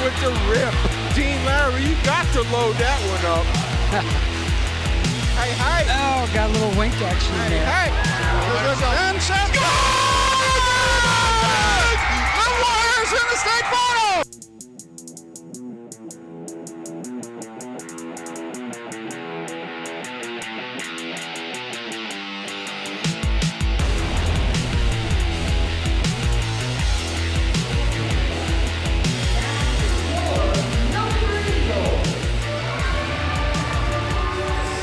with the rip. Dean Larry, you got to load that one up. Hey, hey. Oh, got a little wink action in there. Hey, and set. The Warriors in the state final.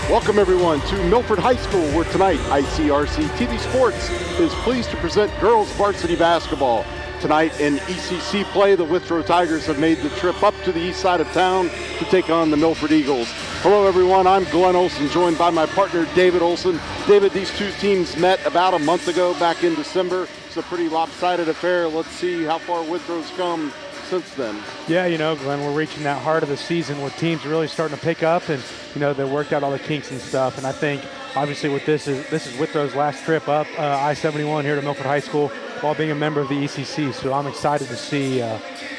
Welcome everyone to Milford High School, where tonight ICRC-TV Sports is pleased to present girls varsity basketball. Tonight in ECC play, the Withrow Tigers have made the trip up to the east side of town to take on the Milford Eagles. Hello everyone, I'm Glenn Olson, joined by my partner David Olson. David, these two teams met about a month ago back in December. It's a pretty lopsided affair. Let's see how far Withrow's come since then. Yeah, you know, Glenn, we're reaching that heart of the season where teams are really starting to pick up, and you know, they worked out all the kinks and stuff. And I think obviously with this is Withrow's last trip up I-71 here to Milford High School while being a member of the ECC. So I'm excited to see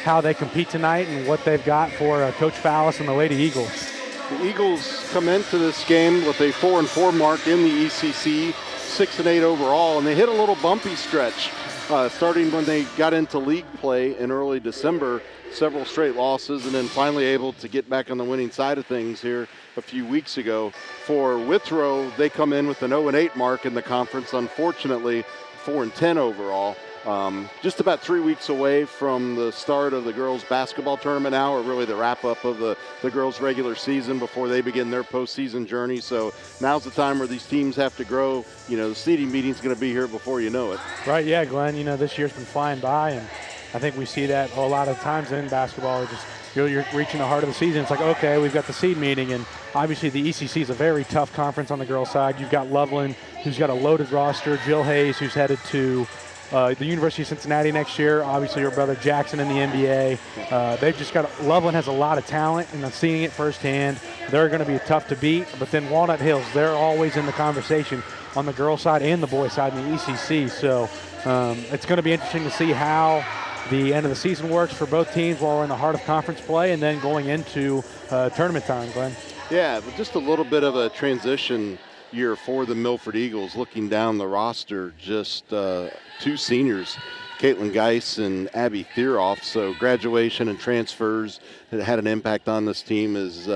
how they compete tonight and what they've got for Coach Fallis and the Lady Eagles. The Eagles come into this game with a 4-4 mark in the ECC, 6-8 overall, and they hit a little bumpy stretch. Starting when they got into league play in early December, several straight losses, and then finally able to get back on the winning side of things here a few weeks ago. For Withrow, they come in with an 0-8 mark in the conference, unfortunately 4-10 overall. Just about 3 weeks away from the start of the girls basketball tournament now, or really the wrap-up of the girls regular season before they begin their postseason journey. So now's the time where these teams have to grow. You know, the seeding meeting's going to be here before you know it. Right, yeah, Glenn, you know, this year's been flying by, and I think we see that a lot of times in basketball. You're reaching the heart of the season. It's like, okay, we've got the seed meeting, and obviously the ECC is a very tough conference on the girls' side. You've got Loveland, who's got a loaded roster, Jill Hayes, who's headed to the University of Cincinnati next year. Obviously, your brother Jackson in the NBA. They've just got Loveland has a lot of talent, and I'm seeing it firsthand. They're going to be tough to beat. But then Walnut Hills, they're always in the conversation on the girls' side and the boys' side in the ECC. So it's going to be interesting to see how the end of the season works for both teams while we're in the heart of conference play, and then going into tournament time, Glenn. Yeah, but just a little bit of a transition year for the Milford Eagles. Looking down the roster, just two seniors, Caitlin Geis and Abby Thieroff. So graduation and transfers had an impact on this team as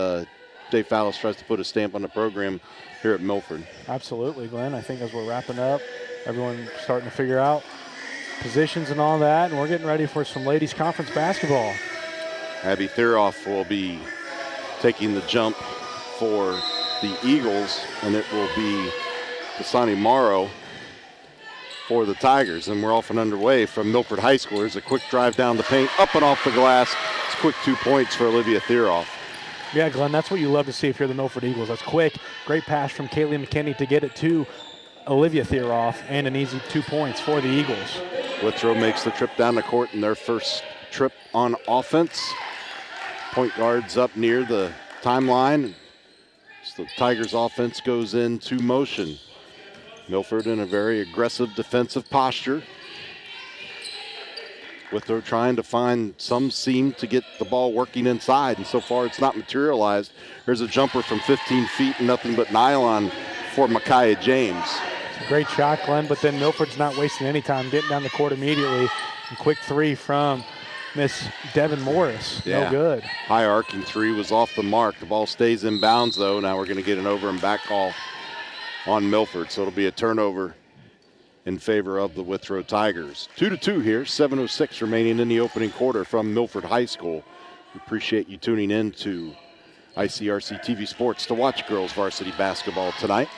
Dave Fallis tries to put a stamp on the program here at Milford. Absolutely, Glenn. I think as we're wrapping up, everyone's starting to figure out positions and all that, and we're getting ready for some ladies conference basketball. Abby Thieroff will be taking the jump for the Eagles, and it will be Dasani Morrow for the Tigers. And we're off and underway from Milford High School. There's a quick drive down the paint, up and off the glass. It's quick 2 points for Olivia Thieroff. Yeah, Glenn, that's what you love to see if you're the Milford Eagles. That's quick, great pass from Kaylee McKinney to get it to Olivia Thieroff, and an easy 2 points for the Eagles. Withrow makes the trip down the court in their first trip on offense. Point guards up near the timeline. So the Tigers offense goes into motion. Milford in a very aggressive defensive posture. Withrow trying to find some seam to get the ball working inside, and so far it's not materialized. There's a jumper from 15 feet and nothing but nylon for Micaiah James. It's a great shot, Glenn, but then Milford's not wasting any time, getting down the court immediately. And quick three from Miss Devin Morris. Yeah. No good. High arcing three was off the mark. The ball stays in bounds, though. Now we're going to get an over and back call on Milford, so it'll be a turnover in favor of the Withrow Tigers. 2-2 here, 7:06 remaining in the opening quarter from Milford High School. We appreciate you tuning in to ICRC-TV Sports to watch girls varsity basketball tonight.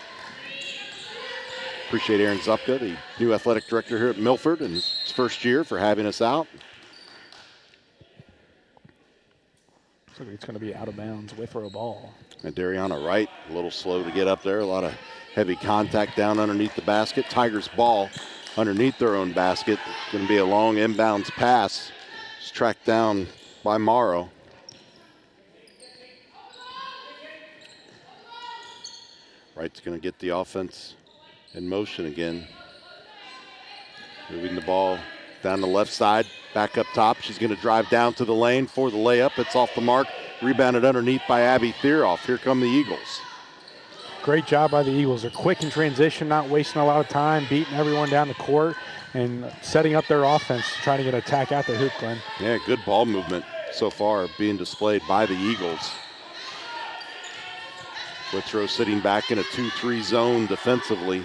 Appreciate Aaron Zupka, the new athletic director here at Milford, and his first year, for having us out. So it's going to be out of bounds, Withrow ball. And Dariana Wright, a little slow to get up there. A lot of heavy contact down underneath the basket. Tigers ball underneath their own basket. Going to be a long inbounds pass. It's tracked down by Morrow. Wright's going to get the offense in motion again. Moving the ball down the left side. Back up top, she's going to drive down to the lane for the layup. It's off the mark, rebounded underneath by Abby Thieroff. Here come the Eagles. Great job by the Eagles. They're quick in transition, not wasting a lot of time, beating everyone down the court, and setting up their offense, trying to get an attack at the hoop, Glenn. Yeah, good ball movement so far being displayed by the Eagles. Withrow sitting back in a 2-3 zone defensively.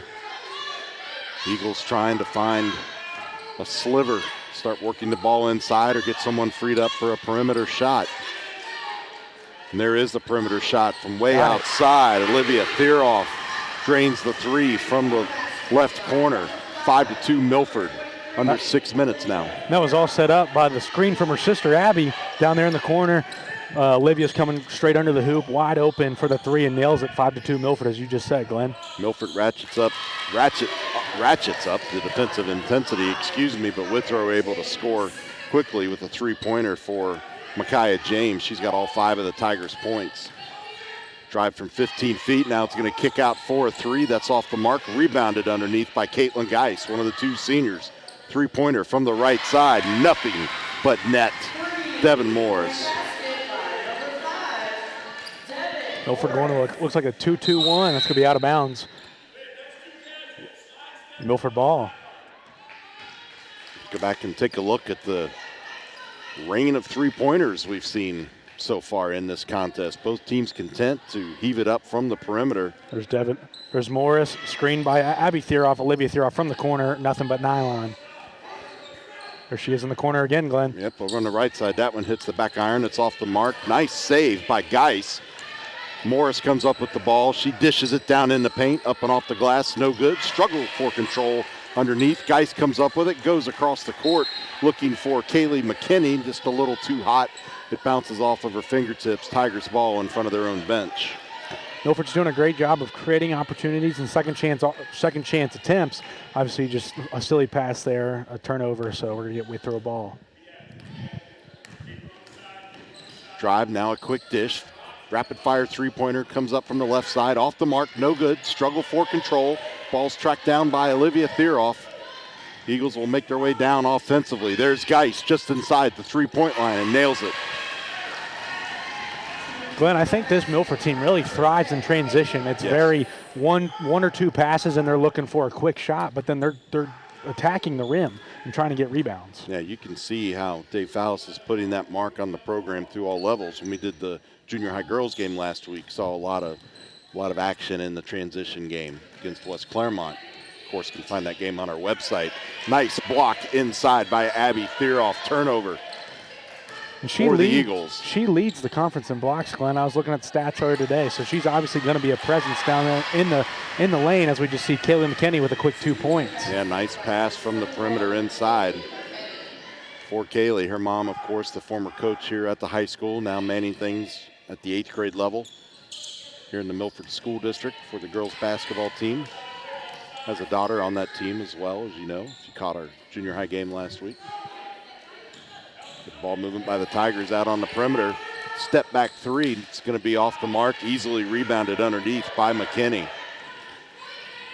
Eagles trying to find a sliver, start working the ball inside or get someone freed up for a perimeter shot. And there is the perimeter shot from way outside. Olivia Thieroff drains the three from the left corner. 5-2 Milford, under 6 minutes now. That was all set up by the screen from her sister Abby down there in the corner. Olivia's coming straight under the hoop, wide open for the three, and nails it. 5-2 Milford, as you just said, Glenn. Milford ratchets up the defensive intensity, but Withrow able to score quickly with a three-pointer for Micaiah James. She's got all 5 of the Tigers' points. Drive from 15 feet. Now it's going to kick out for a three. That's off the mark. Rebounded underneath by Caitlin Geis, one of the 2 seniors. Three-pointer from the right side. Nothing but net. Devin Morris. Milford going to looks like a 2-2-1. That's going to be out of bounds. Milford ball. Go back and take a look at the rain of three-pointers we've seen so far in this contest. Both teams content to heave it up from the perimeter. There's Devin. There's Morris, screened by Abby Thieroff, Olivia Thieroff from the corner. Nothing but nylon. There she is in the corner again, Glenn. Yep, over on the right side. That one hits the back iron. It's off the mark. Nice save by Geis. Morris comes up with the ball. She dishes it down in the paint, up and off the glass. No good. Struggle for control underneath. Geis comes up with it, goes across the court looking for Kaylee McKinney. Just a little too hot. It bounces off of her fingertips. Tigers ball in front of their own bench. Milford's doing a great job of creating opportunities and second chance attempts. Obviously just a silly pass there, a turnover, so we're going to get Withrow ball. Drive, now a quick dish. Rapid fire three-pointer comes up from the left side. Off the mark, no good. Struggle for control. Ball's tracked down by Olivia Thieroff. Eagles will make their way down offensively. There's Geis just inside the three-point line and nails it. Glenn, I think this Milford team really thrives in transition. It's very one or two passes and they're looking for a quick shot, but then they're attacking the rim and trying to get rebounds. Yeah, you can see how Dave Fallis is putting that mark on the program through all levels. When we did the junior high girls game last week, saw a lot of action in the transition game against West Claremont. Of course, you can find that game on our website. Nice block inside by Abby Thieroff. Turnover and for the Eagles. She leads the conference in blocks, Glenn. I was looking at the stats earlier today, so she's obviously going to be a presence down there in the lane as we just see Kaylee McKinney with a quick 2 points. Yeah, nice pass from the perimeter inside for Kaylee. Her mom, of course, the former coach here at the high school, now manning things at the 8th grade level here in the Milford School District for the girls basketball team. Has a daughter on that team as well, as you know. She caught our junior high game last week. Good ball movement by the Tigers out on the perimeter. Step back three. It's going to be off the mark. Easily rebounded underneath by McKinney.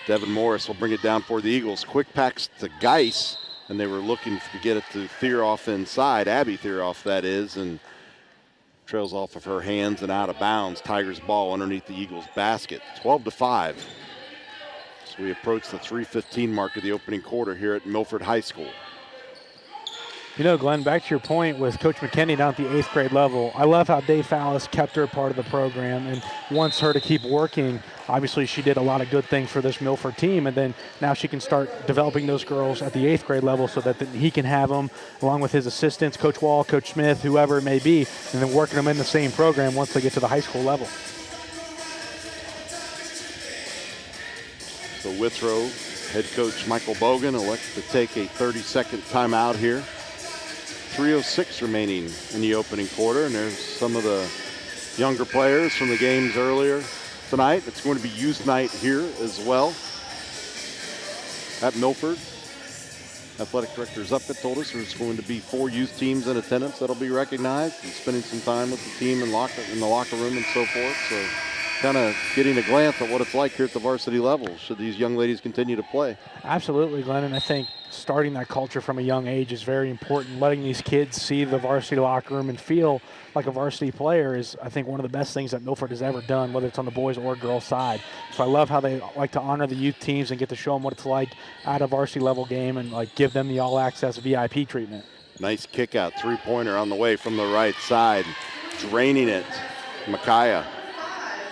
Devin Morris will bring it down for the Eagles. Quick packs to Geis, and they were looking to get it to Thieroff inside. Abby Thieroff, that is, and trails off of her hands and out of bounds. Tigers ball underneath the Eagles basket. 12-5. So we approach the 3:15 mark of the opening quarter here at Milford High School. You know, Glenn, back to your point with Coach McKinney down at the 8th grade level, I love how Dave Fallis kept her part of the program and wants her to keep working. Obviously, she did a lot of good things for this Milford team, and then now she can start developing those girls at the 8th grade level so that he can have them along with his assistants, Coach Wall, Coach Smith, whoever it may be, and then working them in the same program once they get to the high school level. So Withrow head coach Michael Bogan elects to take a 30-second timeout here. 3:06 remaining in the opening quarter, and there's some of the younger players from the games earlier tonight. It's going to be youth night here as well at Milford. Athletic Director Zupka told us there's going to be 4 youth teams in attendance that'll be recognized and spending some time with the team in the locker room and so forth. So kind of getting a glance at what it's like here at the varsity level should these young ladies continue to play. Absolutely, Glenn, and I think starting that culture from a young age is very important. Letting these kids see the varsity locker room and feel like a varsity player is, I think, one of the best things that Milford has ever done, whether it's on the boys or girls side. So I love how they like to honor the youth teams and get to show them what it's like at a varsity level game and like give them the all-access VIP treatment. Nice kick out, three-pointer on the way from the right side, draining it. Micaiah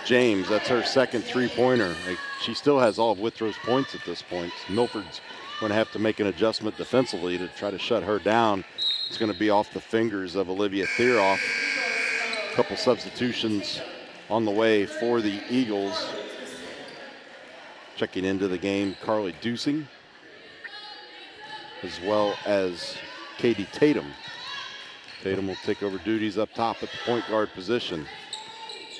James, that's her second three-pointer. She still has all of Withrow's points at this point. Milford's going to have to make an adjustment defensively to try to shut her down. It's going to be off the fingers of Olivia Theroff. A couple substitutions on the way for the Eagles. Checking into the game, Carly Dusing, as well as Katie Tatum. Tatum will take over duties up top at the point guard position.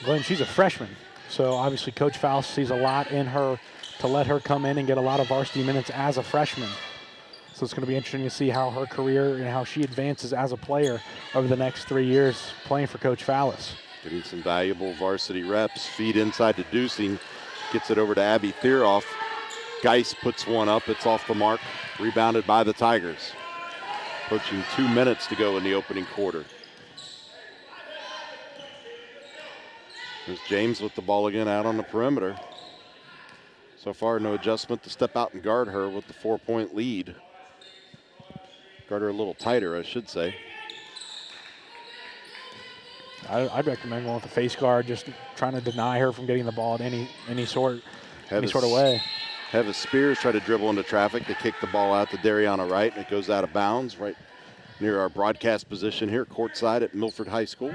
Glenn, she's a freshman, so obviously Coach Faust sees a lot in her to let her come in and get a lot of varsity minutes as a freshman. So it's going to be interesting to see how her career and how she advances as a player over the next 3 years playing for Coach Fallis. Getting some valuable varsity reps. Feed inside to Dusing. Gets it over to Abby Theroff. Geis puts one up. It's off the mark. Rebounded by the Tigers. Approaching 2 minutes to go in the opening quarter. There's James with the ball again out on the perimeter. So far, no adjustment to step out and guard her with the 4-point lead. Guard her a little tighter, I should say. I'd recommend going with the face guard, just trying to deny her from getting the ball in any sort of way. Heva Spears tried to dribble into traffic to kick the ball out to Dariana Wright, and it goes out of bounds right near our broadcast position here, courtside at Milford High School.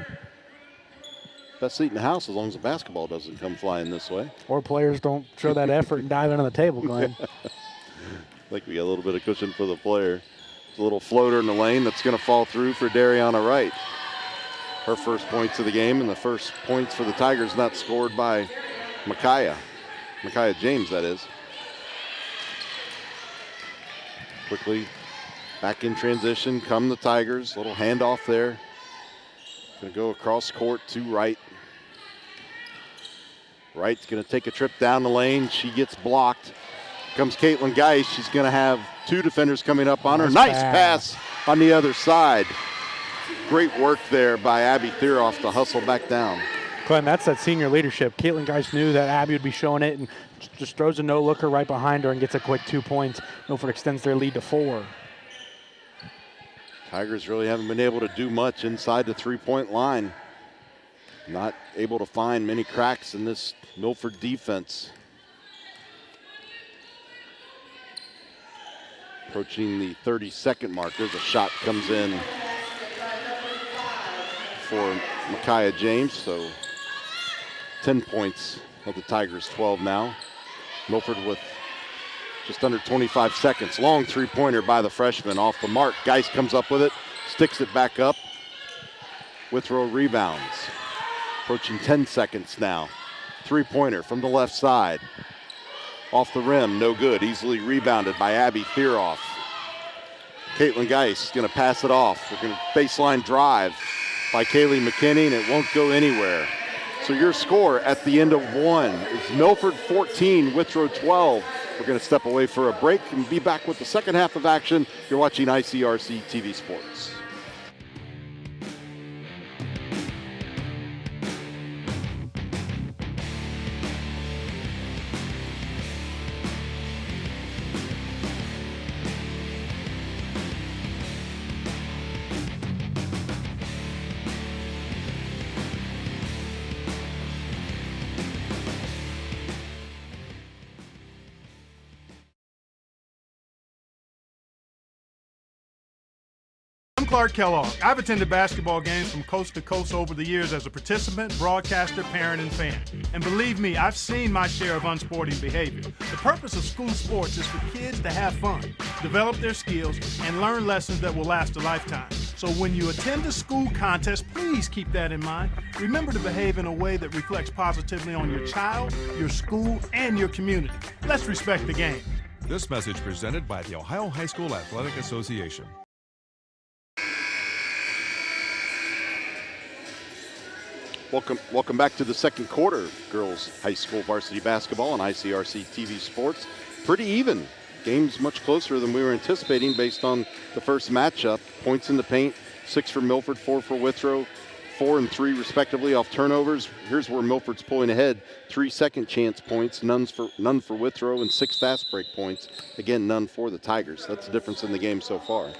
Best seat in the house as long as the basketball doesn't come flying this way. Or players don't show that effort and dive into the table, Glenn. I think we got a little bit of cushion for the player. It's a little floater in the lane that's going to fall through for Dariana Wright. Her first points of the game, and the first points for the Tigers not scored by Micaiah James, that is. Quickly back in transition come the Tigers. Little handoff there. Going to go across court to Wright. Wright's going to take a trip down the lane. She gets blocked. Comes Caitlin Geis. She's going to have two defenders coming up on her. Nice pass on the other side. Great work there by Abby Theroff to hustle back down. Glenn, that's that senior leadership. Caitlin Geis knew that Abby would be showing it and just throws a no-looker right behind her and gets a quick 2 points. Milford extends their lead to 4. Tigers really haven't been able to do much inside the three-point line. Not able to find many cracks in this Milford defense. Approaching the 30-second mark. There's a shot comes in for Micaiah James, so 10 points of the Tigers, 12 now. Milford with just under 25 seconds. Long three-pointer by the freshman off the mark. Geis comes up with it, sticks it back up. Withrow rebounds. Approaching 10 seconds now. Three-pointer from the left side. Off the rim, no good. Easily rebounded by Abby Theroff. Caitlin Geis going to pass it off. We're going to baseline drive by Kaylee McKinney, and it won't go anywhere. So your score at the end of one is Milford 14, Withrow 12. We're going to step away for a break and be back with the second half of action. You're watching ICRC-TV Sports. Clark Kellogg. I've attended basketball games from coast to coast over the years as a participant, broadcaster, parent, and fan. And believe me, I've seen my share of unsporting behavior. The purpose of school sports is for kids to have fun, develop their skills, and learn lessons that will last a lifetime. So when you attend a school contest, please keep that in mind. Remember to behave in a way that reflects positively on your child, your school, and your community. Let's respect the game. This message presented by the Ohio High School Athletic Association. Welcome back to the second quarter, girls high school varsity basketball on ICRC-TV Sports. Pretty even game's much closer than we were anticipating based on the first matchup. Points in the paint, 6 for Milford, 4 for Withrow, 4 and 3 respectively off turnovers. Here's where Milford's pulling ahead. 3 second chance points, none for Withrow, and 6 fast break points. Again, none for the Tigers. That's the difference in the game so far.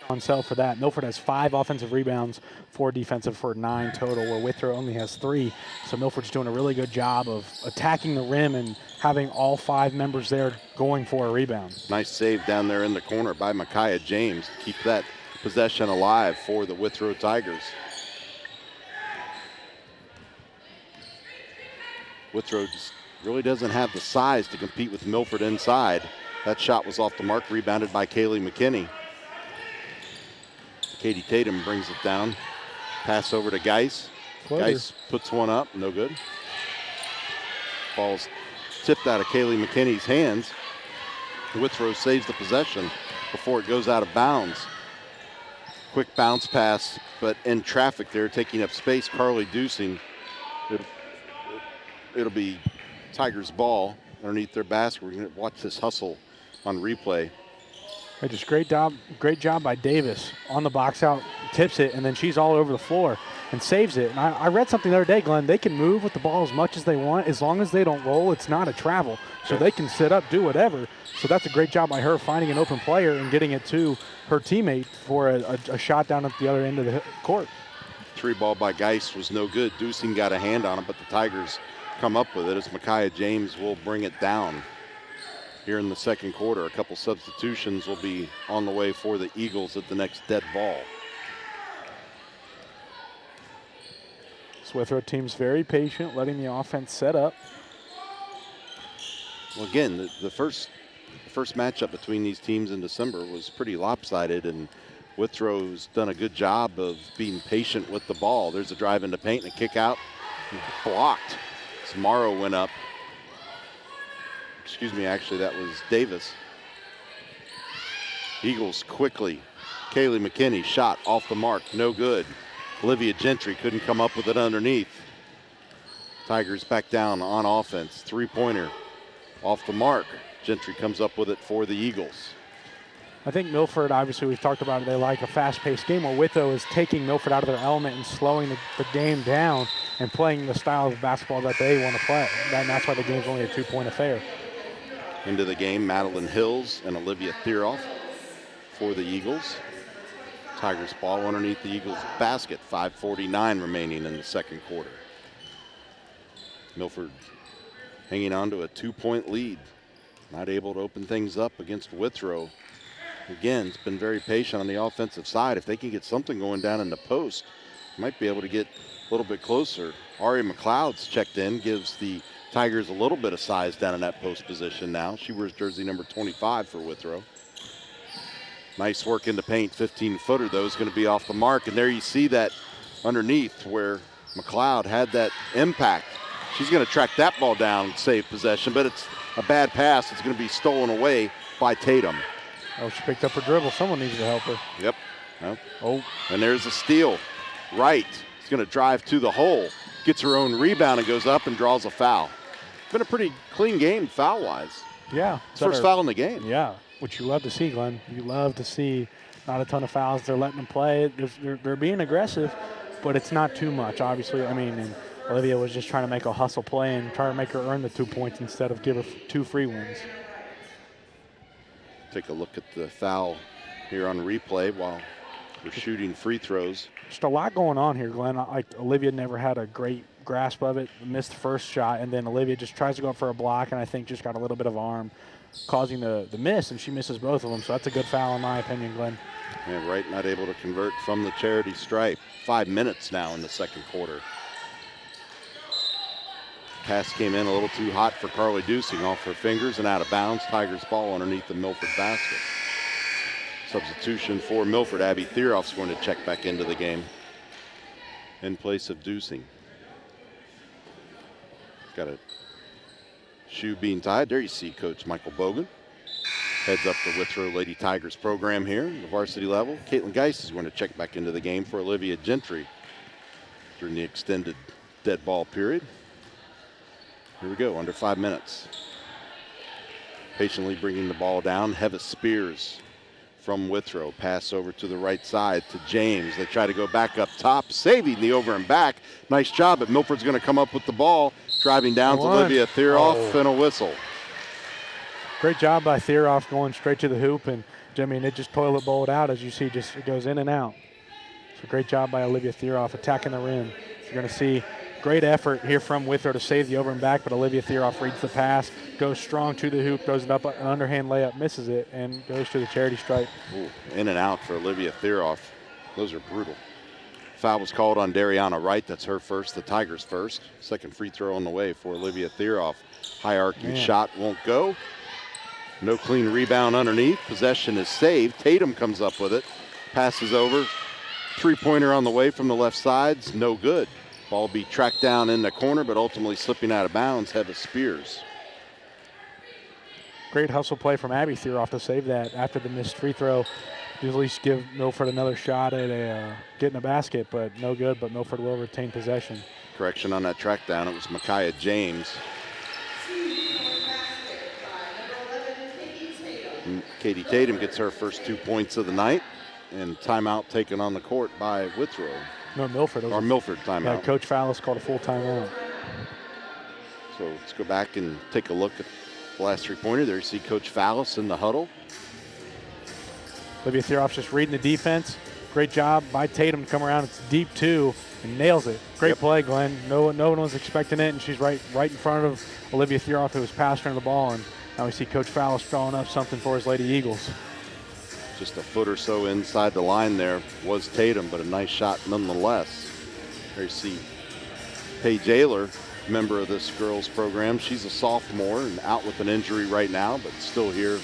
On sale for that. Milford has 5 offensive rebounds, 4 defensive for 9 total, where Withrow only has 3. So Milford's doing a really good job of attacking the rim and having all 5 members there going for a rebound. Nice save down there in the corner by Micaiah James to keep that possession alive for the Withrow Tigers. Withrow just really doesn't have the size to compete with Milford inside. That shot was off the mark, rebounded by Kaylee McKinney. Katie Tatum brings it down. Pass over to Geis. Geis puts one up, no good. Ball's tipped out of Kaylee McKinney's hands. Withrow saves the possession before it goes out of bounds. Quick bounce pass, but in traffic there, taking up space, Carly Dusing. It'll be Tigers' ball underneath their basket. We're going to watch this hustle on replay. Just great job by Davis on the box out, tips it, and then she's all over the floor and saves it. And I read something the other day, Glenn, they can move with the ball as much as they want. As long as they don't roll, it's not a travel. So they can sit up, do whatever. So that's a great job by her finding an open player and getting it to her teammate for a shot down at the other end of the court. 3 ball by Geis was no good. Dusing got a hand on it, but the Tigers come up with it as Micaiah James will bring it down. Here in the second quarter, a couple substitutions will be on the way for the Eagles at the next dead ball. Withrow team's very patient, letting the offense set up. Well, again, the first matchup between these teams in December was pretty lopsided, and Withrow's done a good job of being patient with the ball. There's a drive into paint and a kick out, blocked. Morrow went up. Excuse me, actually, that was Davis. Eagles quickly. Kaylee McKinney shot off the mark, no good. Olivia Gentry couldn't come up with it underneath. Tigers back down on offense. 3-pointer off the mark. Gentry comes up with it for the Eagles. I think Milford, obviously we've talked about it, they like a fast-paced game, where Withrow is taking Milford out of their element and slowing the game down and playing the style of basketball that they want to play. And that's why the game's only a 2-point affair. Into the game, Madeline Hills and Olivia Theroff for the Eagles. Tigers ball underneath the Eagles basket. 5:49 remaining in the second quarter. Milford hanging on to a 2-point lead. Not able to open things up against Withrow. Again, it's been very patient on the offensive side. If they can get something going down in the post, might be able to get a little bit closer. Ari McLeod's checked in, gives the Tigers a little bit of size down in that post position now. She wears jersey number 25 for Withrow. Nice work in the paint. 15-footer, though, is going to be off the mark. And there you see that underneath where McLeod had that impact. She's going to track that ball down and save possession, but it's a bad pass. It's going to be stolen away by Tatum. Oh, she picked up her dribble. Someone needs to help her. Yep. Oh, and there's a steal. Wright is going to drive to the hole. Gets her own rebound and goes up and draws a foul. Been a pretty clean game foul-wise. Yeah. First foul in the game. Yeah, which you love to see, Glenn. You love to see not a ton of fouls. They're letting them play. They're being aggressive, but it's not too much, obviously. I mean, and Olivia was just trying to make a hustle play and try to make her earn the 2 points instead of give her 2 free ones. Take a look at the foul here on replay while we're shooting free throws. Just a lot going on here, Glenn. Olivia never had a great grasp of it, missed the first shot, and then Olivia just tries to go up for a block, and I think just got a little bit of arm causing the miss, and she misses both of them. So that's a good foul in my opinion, Glenn. Yeah, Wright not able to convert from the charity stripe. 5 minutes now in the second quarter. Pass came in a little too hot for Carly Dusing, off her fingers and out of bounds. Tigers ball underneath the Milford basket. Substitution for Milford. Abby Theroff's going to check back into the game in place of Dusing. Got a shoe being tied. There you see Coach Michael Bogan. Heads up the Withrow Lady Tigers program here at the varsity level. Caitlin Geis is going to check back into the game for Olivia Gentry during the extended dead ball period. Here we go, under 5 minutes. patiently bringing the ball down. Hevis Spears from Withrow. Pass over to the right side to James. They try to go back up top, saving the over and back. Nice job, but Milford's going to come up with the ball. Driving down to Olivia Theroff and a whistle. Great job by Theroff going straight to the hoop, and I mean, it just toilet bowled out, as you see, just it goes in and out. So great job by Olivia Theroff attacking the rim. You're going to see great effort here from Withrow to save the over and back, but Olivia Theroff reads the pass, goes strong to the hoop, goes up an underhand layup, misses it, and goes to the charity stripe. Ooh, in and out for Olivia Theroff. Those are brutal. Foul was called on Dariana Wright. That's her first, the Tigers' first. Second free throw on the way for Olivia Theroff. High arcing shot won't go. No clean rebound underneath. Possession is saved. Tatum comes up with it. Passes over. Three-pointer on the way from the left side's no good. Ball be tracked down in the corner, but ultimately slipping out of bounds. Hevis Spears. Great hustle play from Abby Theroff to save that after the missed free throw. At least give Milford another shot at getting a basket, but no good, but Milford will retain possession. Correction on that track down. It was Micaiah James. Katie Tatum gets her first 2 points of the night, and timeout taken on the court by Withrow. No, Milford. Or Milford timeout. Yeah, Coach Fallis called a full timeout. So let's go back and take a look at the last three-pointer. There you see Coach Fallis in the huddle. Olivia Theroff just reading the defense. Great job by Tatum to come around. It's deep two and nails it. Great play, Glenn. No one was expecting it, and she's right in front of Olivia Theroff, who was passing her the ball. And now we see Coach Fallis drawing up something for his Lady Eagles. Just a foot or so inside the line there was Tatum, but a nice shot nonetheless. There you see Paige Ayler, member of this girls program. She's a sophomore and out with an injury right now, but still here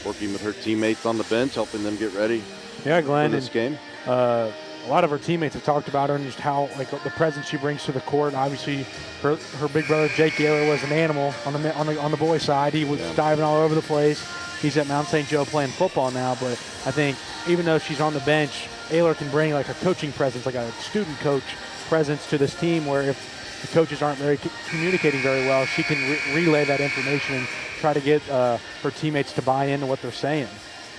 working with her teammates on the bench, helping them get ready Glenn, for this game. A lot of her teammates have talked about her and just how the presence she brings to the court. Obviously, her big brother Jake Ayler was an animal on the boys' side. He was diving all over the place. He's at Mount St. Joe playing football now, but I think even though she's on the bench, Ayler can bring like a coaching presence, like a student coach presence to this team, where if the coaches aren't communicating very well, she can relay that information and try to get her teammates to buy into what they're saying.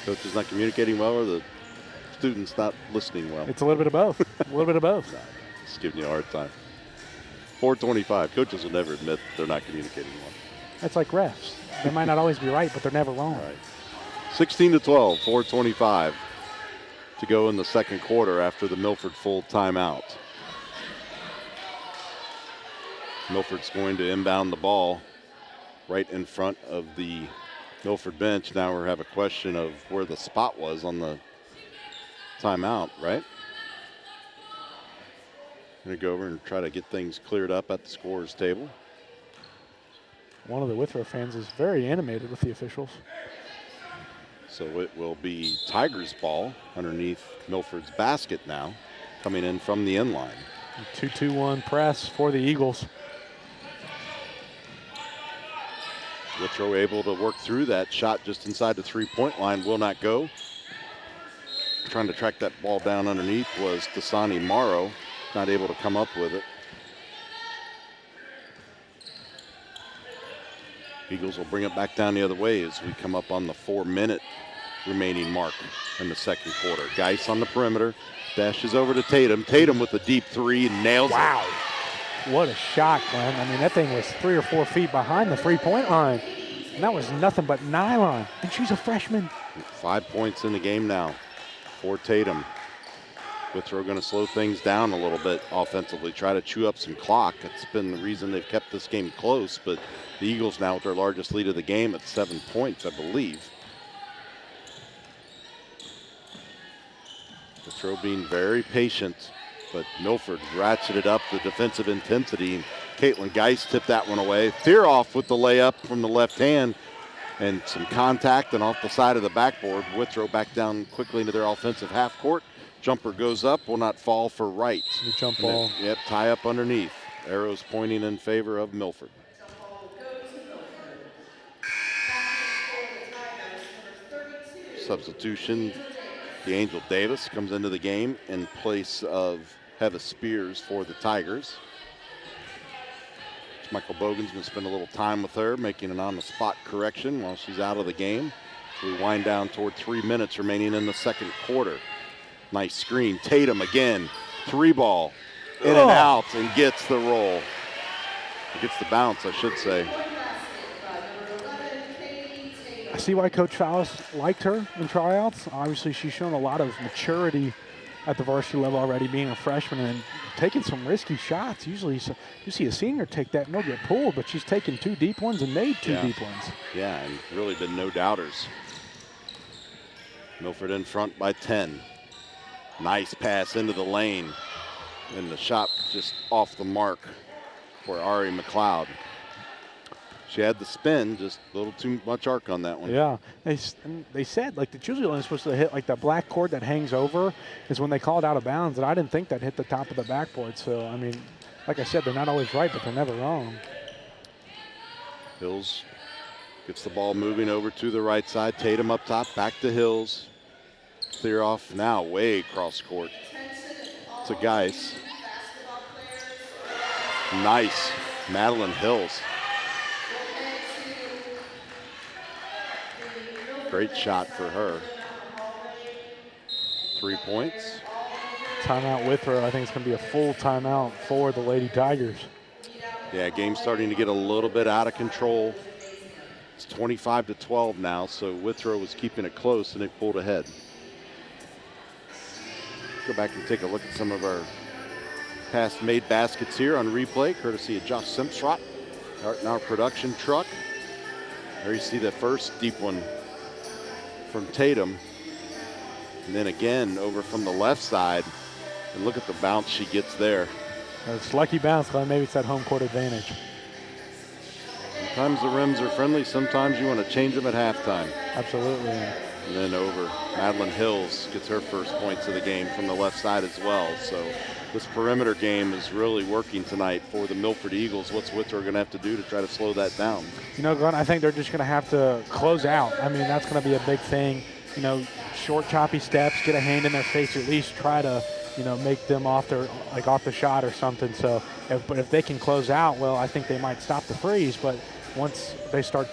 Coach is not communicating well, or the students not listening well? It's a little bit of both. A little bit of both. Just giving you a hard time. 4:25. Coaches will never admit they're not communicating well. That's like refs. They might not always be right, but they're never wrong. All right. 16-12, 4:25 to go in the second quarter after the Milford full timeout. Milford's going to inbound the ball right in front of the Milford bench. Now we have a question of where the spot was on the timeout, right? Going to go over and try to get things cleared up at the scorer's table. One of the Withrow fans is very animated with the officials. So it will be Tigers ball underneath Milford's basket now, coming in from the end line. 2-2-1 press for the Eagles. Withrow able to work through that shot just inside the three-point line, will not go. Trying to track that ball down underneath was Dasani Morrow, not able to come up with it. Eagles will bring it back down the other way as we come up on the 4-minute remaining mark in the second quarter. Geis on the perimeter, dashes over to Tatum. Tatum with the deep three, nails it. Wow. What a shot, Glenn. I mean, that thing was 3 or 4 feet behind the three-point line. And that was nothing but nylon. And she's a freshman. 5 points in the game now for Tatum. Withrow going to slow things down a little bit offensively, try to chew up some clock. That's been the reason they've kept this game close, but the Eagles now with their largest lead of the game at 7 points, I believe. Withrow being very patient, but Milford ratcheted up the defensive intensity. Caitlin Geis tipped that one away. Theroff with the layup from the left hand, and some contact and off the side of the backboard. Withrow back down quickly into their offensive half court. Jumper goes up, will not fall for Wright. The jump ball. Yep, tie up underneath. Arrows pointing in favor of Milford. Substitution, the Angel Davis comes into the game in place of Hevis Spears for the Tigers. Michael Bogan's going to spend a little time with her, making an on-the-spot correction while she's out of the game. So we wind down toward 3 minutes remaining in the second quarter. Nice screen. Tatum again. 3-ball. In and out, and gets the roll. Gets the bounce, I should say. I see why Coach Fallis liked her in tryouts. Obviously, she's shown a lot of maturity at the varsity level already, being a freshman and taking some risky shots. Usually you see a senior take that and they'll get pulled, but she's taken 2 deep ones and made 2 deep ones. Yeah, and really been no doubters. Milford in front by 10. Nice pass into the lane. And the shot just off the mark for Ari McLeod. She had the spin, just a little too much arc on that one. Yeah, they said like that's usually only supposed to hit like the black cord that hangs over is when they call it out of bounds, and I didn't think that hit the top of the backboard. So I mean, like I said, they're not always right, but they're never wrong. Hills gets the ball moving over to the right side. Tatum up top, back to Hills. Clear off now, way across court to Geis. Nice, Madeline Hills. Great shot for her. 3 points. Timeout Withrow. I think it's going to be a full timeout for the Lady Tigers. Yeah, game's starting to get a little bit out of control. It's 25-12 now, so Withrow was keeping it close and it pulled ahead. Go back and take a look at some of our past made baskets here on replay, courtesy of Josh Simpsrott out in our production truck. There you see the first deep one from Tatum. And then again over from the left side. And look at the bounce she gets there. It's lucky bounce, but maybe it's that home court advantage. Sometimes the rims are friendly, sometimes you want to change them at halftime. Absolutely. And then over, Madeline Hills gets her first points of the game from the left side as well. So this perimeter game is really working tonight for the Milford Eagles. What's Withrow going to have to do to try to slow that down? You know, Glenn, I think they're just going to have to close out. I mean, that's going to be a big thing. You know, short, choppy steps, get a hand in their face, or at least try to, you know, make them off their, like off the shot or something. So, but if they can close out, well, I think they might stop the freeze. But once they start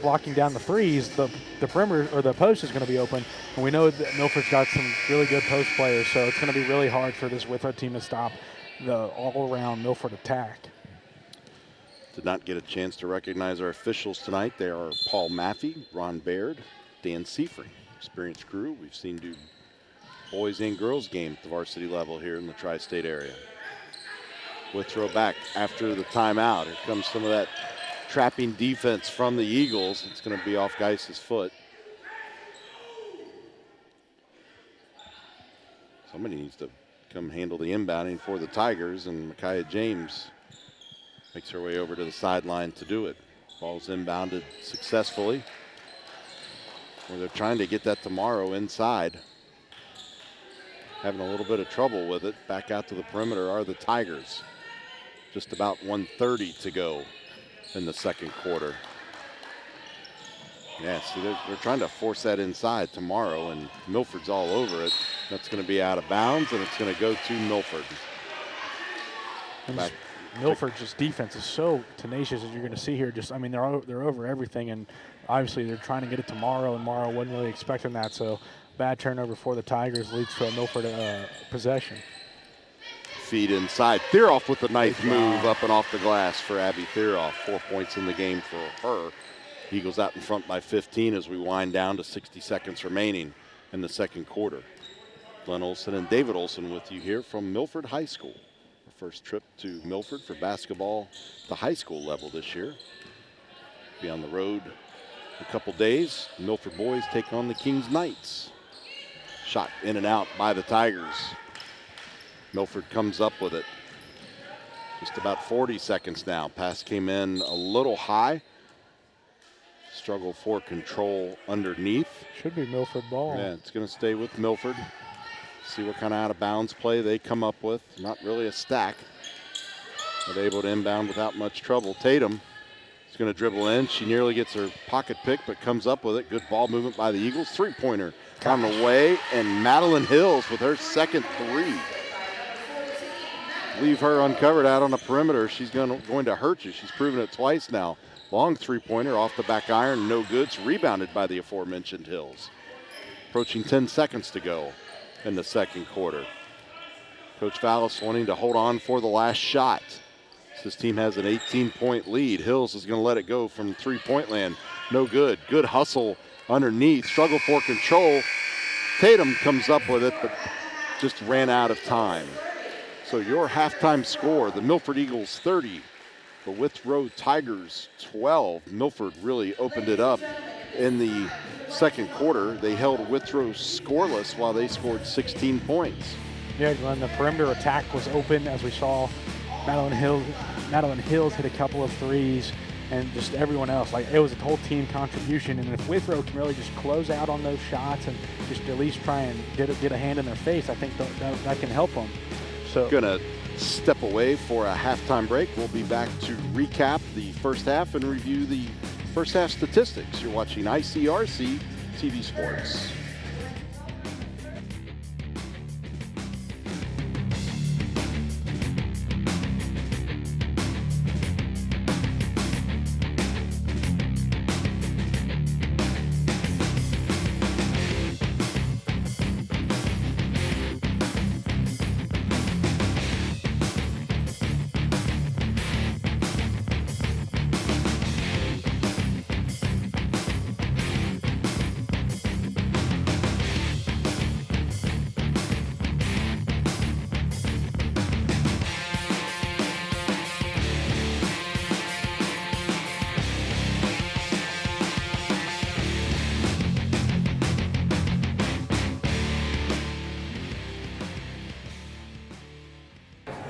blocking down the freeze, the perimeter or the post is going to be open. And we know that Milford's got some really good post players, so it's going to be really hard for this Withrow team to stop the all-around Milford attack. Did not get a chance to recognize our officials tonight. They are Paul Maffey, Ron Baird, Dan Seafrey. Experienced crew. We've seen do boys and girls game at the varsity level here in the tri-state area. Withrow back after the timeout. Here comes some of that trapping defense from the Eagles. It's going to be off Geis's foot. Somebody needs to come handle the inbounding for the Tigers, and Micaiah James makes her way over to the sideline to do it. Ball's inbounded successfully. Well, they're trying to get that tomorrow inside. Having a little bit of trouble with it. Back out to the perimeter are the Tigers. Just about 1:30 to go in the second quarter. Yeah, see, they're trying to force that inside tomorrow, and Milford's all over it. That's going to be out of bounds, and it's going to go to Milford. Milford's defense is so tenacious, as you're going to see here. Just, I mean, they're over everything, and obviously they're trying to get it tomorrow, and Morrow wasn't really expecting that. So bad turnover for the Tigers leads to a Milford possession. Feed inside. Theroff with a nice move up and off the glass for Abby Theroff. 4 points in the game for her. Eagles out in front by 15 as we wind down to 60 seconds remaining in the second quarter. Glenn Olson and David Olson with you here from Milford High School. Our first trip to Milford for basketball at the high school level this year. Be on the road a couple days. Milford boys take on the Kings Knights. Shot in and out by the Tigers. Milford comes up with it. Just about 40 seconds now. Pass came in a little high. Struggle for control underneath. Should be Milford ball. Yeah, it's going to stay with Milford. See what kind of out of bounds play they come up with. Not really a stack, but able to inbound without much trouble. Tatum is going to dribble in. She nearly gets her pocket pick, but comes up with it. Good ball movement by the Eagles. Three-pointer on the way, and Madeline Hills with her second three. leave her uncovered out on the perimeter. She's going to hurt you. She's proven it twice now. Long three-pointer off the back iron, no good. It's rebounded by the aforementioned Hills. Approaching 10 seconds to go in the second quarter. Coach Vallis wanting to hold on for the last shot. This team has an 18-point lead. Hills is going to let it go from three-point land. No good. Good hustle underneath. Struggle for control. Tatum comes up with it, but just ran out of time. So your halftime score, the Milford Eagles 30, the Withrow Tigers 12. Milford really opened it up in the second quarter. They held Withrow scoreless while they scored 16 points. Yeah, Glenn, the perimeter attack was open, as we saw. Madeline Hills hit a couple of threes, and just everyone else. Like, it was a whole team contribution, and if Withrow can really just close out on those shots and just at least try and get a hand in their face, I think that can help them. So gonna step away for a halftime break. We'll be back to recap the first half and review the first half statistics. You're watching ICRC-TV Sports.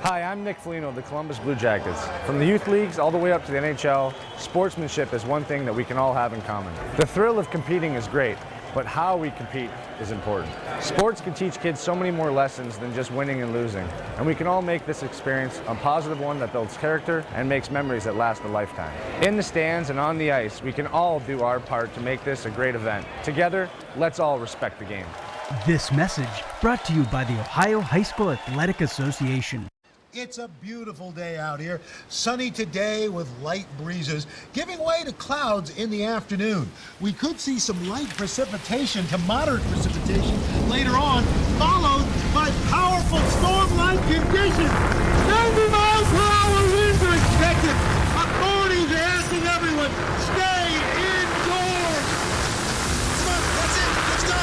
Hi, I'm Nick Foligno of the Columbus Blue Jackets. From the youth leagues all the way up to the NHL, sportsmanship is one thing that we can all have in common. The thrill of competing is great, but how we compete is important. Sports can teach kids so many more lessons than just winning and losing, and we can all make this experience a positive one that builds character and makes memories that last a lifetime. In the stands and on the ice, we can all do our part to make this a great event. Together, let's all respect the game. This message brought to you by the Ohio High School Athletic Association. It's a beautiful day out here. Sunny today with light breezes, giving way to clouds in the afternoon. We could see some light precipitation to moderate precipitation later on, followed by powerful storm-like conditions. 90 miles per hour winds are expected. Authorities are asking everyone, stay indoors. Come on, that's it. Let's go.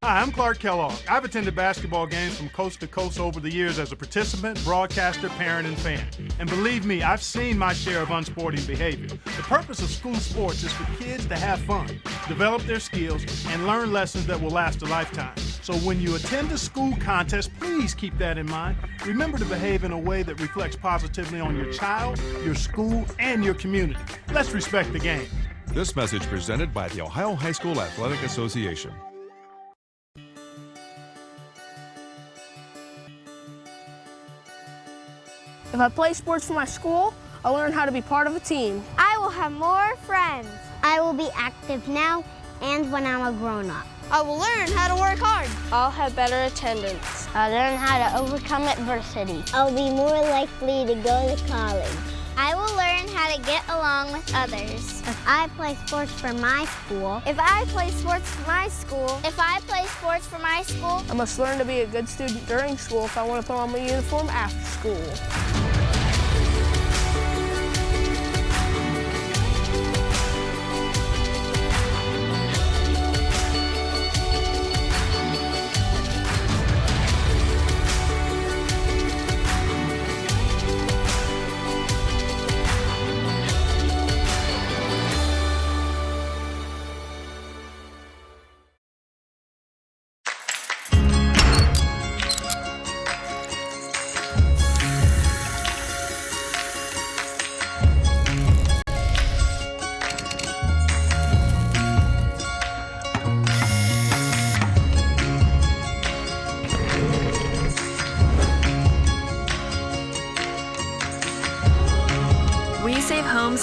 Hi, I'm Clark Kellogg. I've attended basketball games from coast to coast over the years as a participant, broadcaster, parent, and fan. And believe me, I've seen my share of unsporting behavior. The purpose of school sports is for kids to have fun, develop their skills, and learn lessons that will last a lifetime. So when you attend a school contest, please keep that in mind. Remember to behave in a way that reflects positively on your child, your school, and your community. Let's respect the game. This message presented by the Ohio High School Athletic Association. If I play sports for my school, I'll learn how to be part of a team. I will have more friends. I will be active now and when I'm a grown-up. I will learn how to work hard. I'll have better attendance. I'll learn how to overcome adversity. I'll be more likely to go to college. I will learn how to get along with others. If I play sports for my school. If I play sports for my school. If I play sports for my school. I must learn to be a good student during school if I want to put on my uniform after school.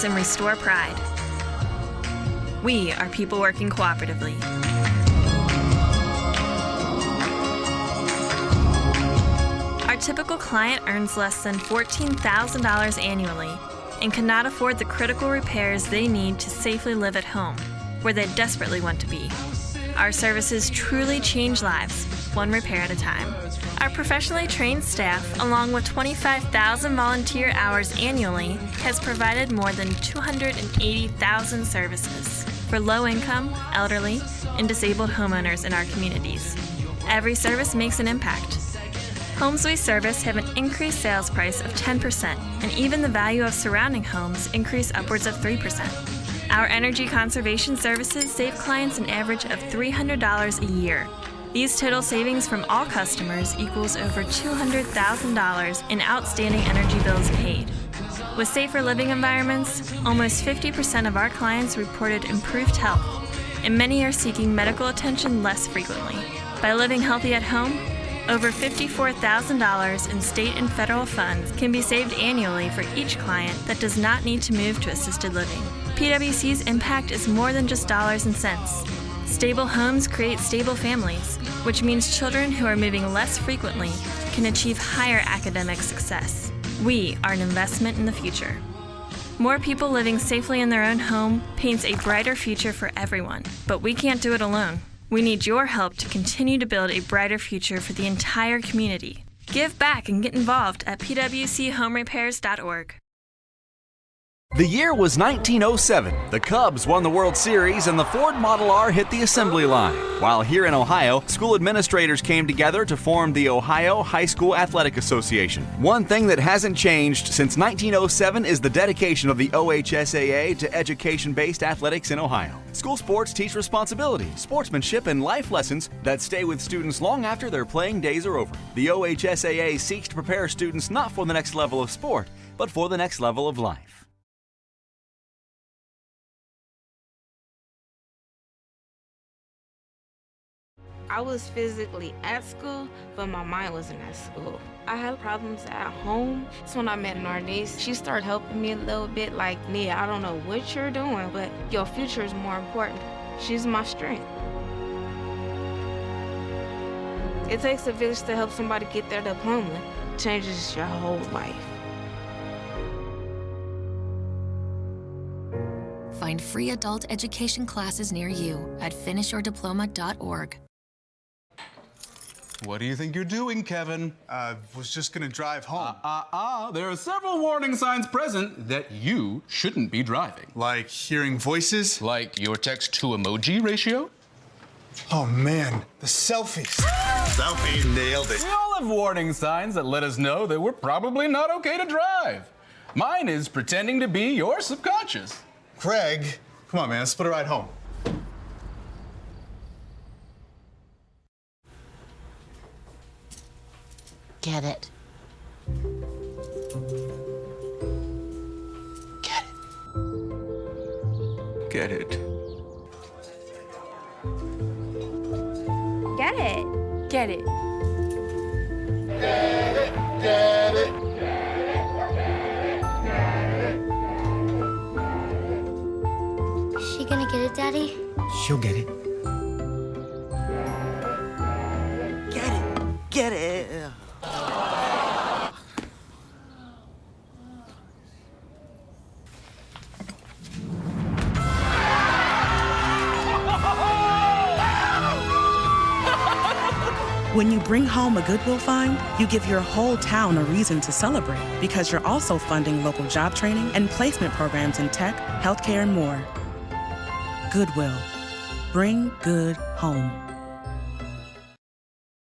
And restore pride. We are people working cooperatively. typical client earns less than $14,000 annually and cannot afford the critical repairs they need to safely live at home, where they desperately want to be. Our services truly change lives, one repair at a time. Our professionally trained staff, along with 25,000 volunteer hours annually, has provided more than 280,000 services for low-income, elderly, and disabled homeowners in our communities. Every service makes an impact. Homes we service have an increased sales price of 10%, and even the value of surrounding homes increase upwards of 3%. Our energy conservation services save clients an average of $300 a year. These total savings from all customers equals over $200,000 in outstanding energy bills paid. With safer living environments, almost 50% of our clients reported improved health, and many are seeking medical attention less frequently. By living healthy at home, over $54,000 in state and federal funds can be saved annually for each client that does not need to move to assisted living. PwC's impact is more than just dollars and cents. Stable homes create stable families, which means children who are moving less frequently can achieve higher academic success. We are an investment in the future. More people living safely in their own home paints a brighter future for everyone, but we can't do it alone. We need your help to continue to build a brighter future for the entire community. Give back and get involved at pwchomrepairs.org. The year was 1907. The Cubs won the World Series and the Ford Model R hit the assembly line. While here in Ohio, school administrators came together to form the Ohio High School Athletic Association. One thing that hasn't changed since 1907 is the dedication of the OHSAA to education-based athletics in Ohio. School sports teach responsibility, sportsmanship, and life lessons that stay with students long after their playing days are over. The OHSAA seeks to prepare students not for the next level of sport, but for the next level of life. I was physically at school, but my mind wasn't at school. I had problems at home. That's when I met Narnese. She started helping me a little bit, like, Nia, I don't know what you're doing, but your future is more important. She's my strength. It takes a village to help somebody get their diploma. It changes your whole life. Find free adult education classes near you at finishyourdiploma.org. What do you think you're doing, Kevin? Was just gonna drive home. There are several warning signs present that you shouldn't be driving. Like hearing voices? Like your text-to-emoji ratio? Oh man, the selfies. Selfie nailed it. We all have warning signs that let us know that we're probably not okay to drive. Mine is pretending to be your subconscious. Craig, come on man, let's split a ride home. Get it. Get it. Get it. Get it. Get it. Get it. Is she gonna get it, Daddy? She'll get it. Get it. Get it. When you bring home a Goodwill find, you give your whole town a reason to celebrate because you're also funding local job training and placement programs in tech, healthcare, and more. Goodwill. Bring good home.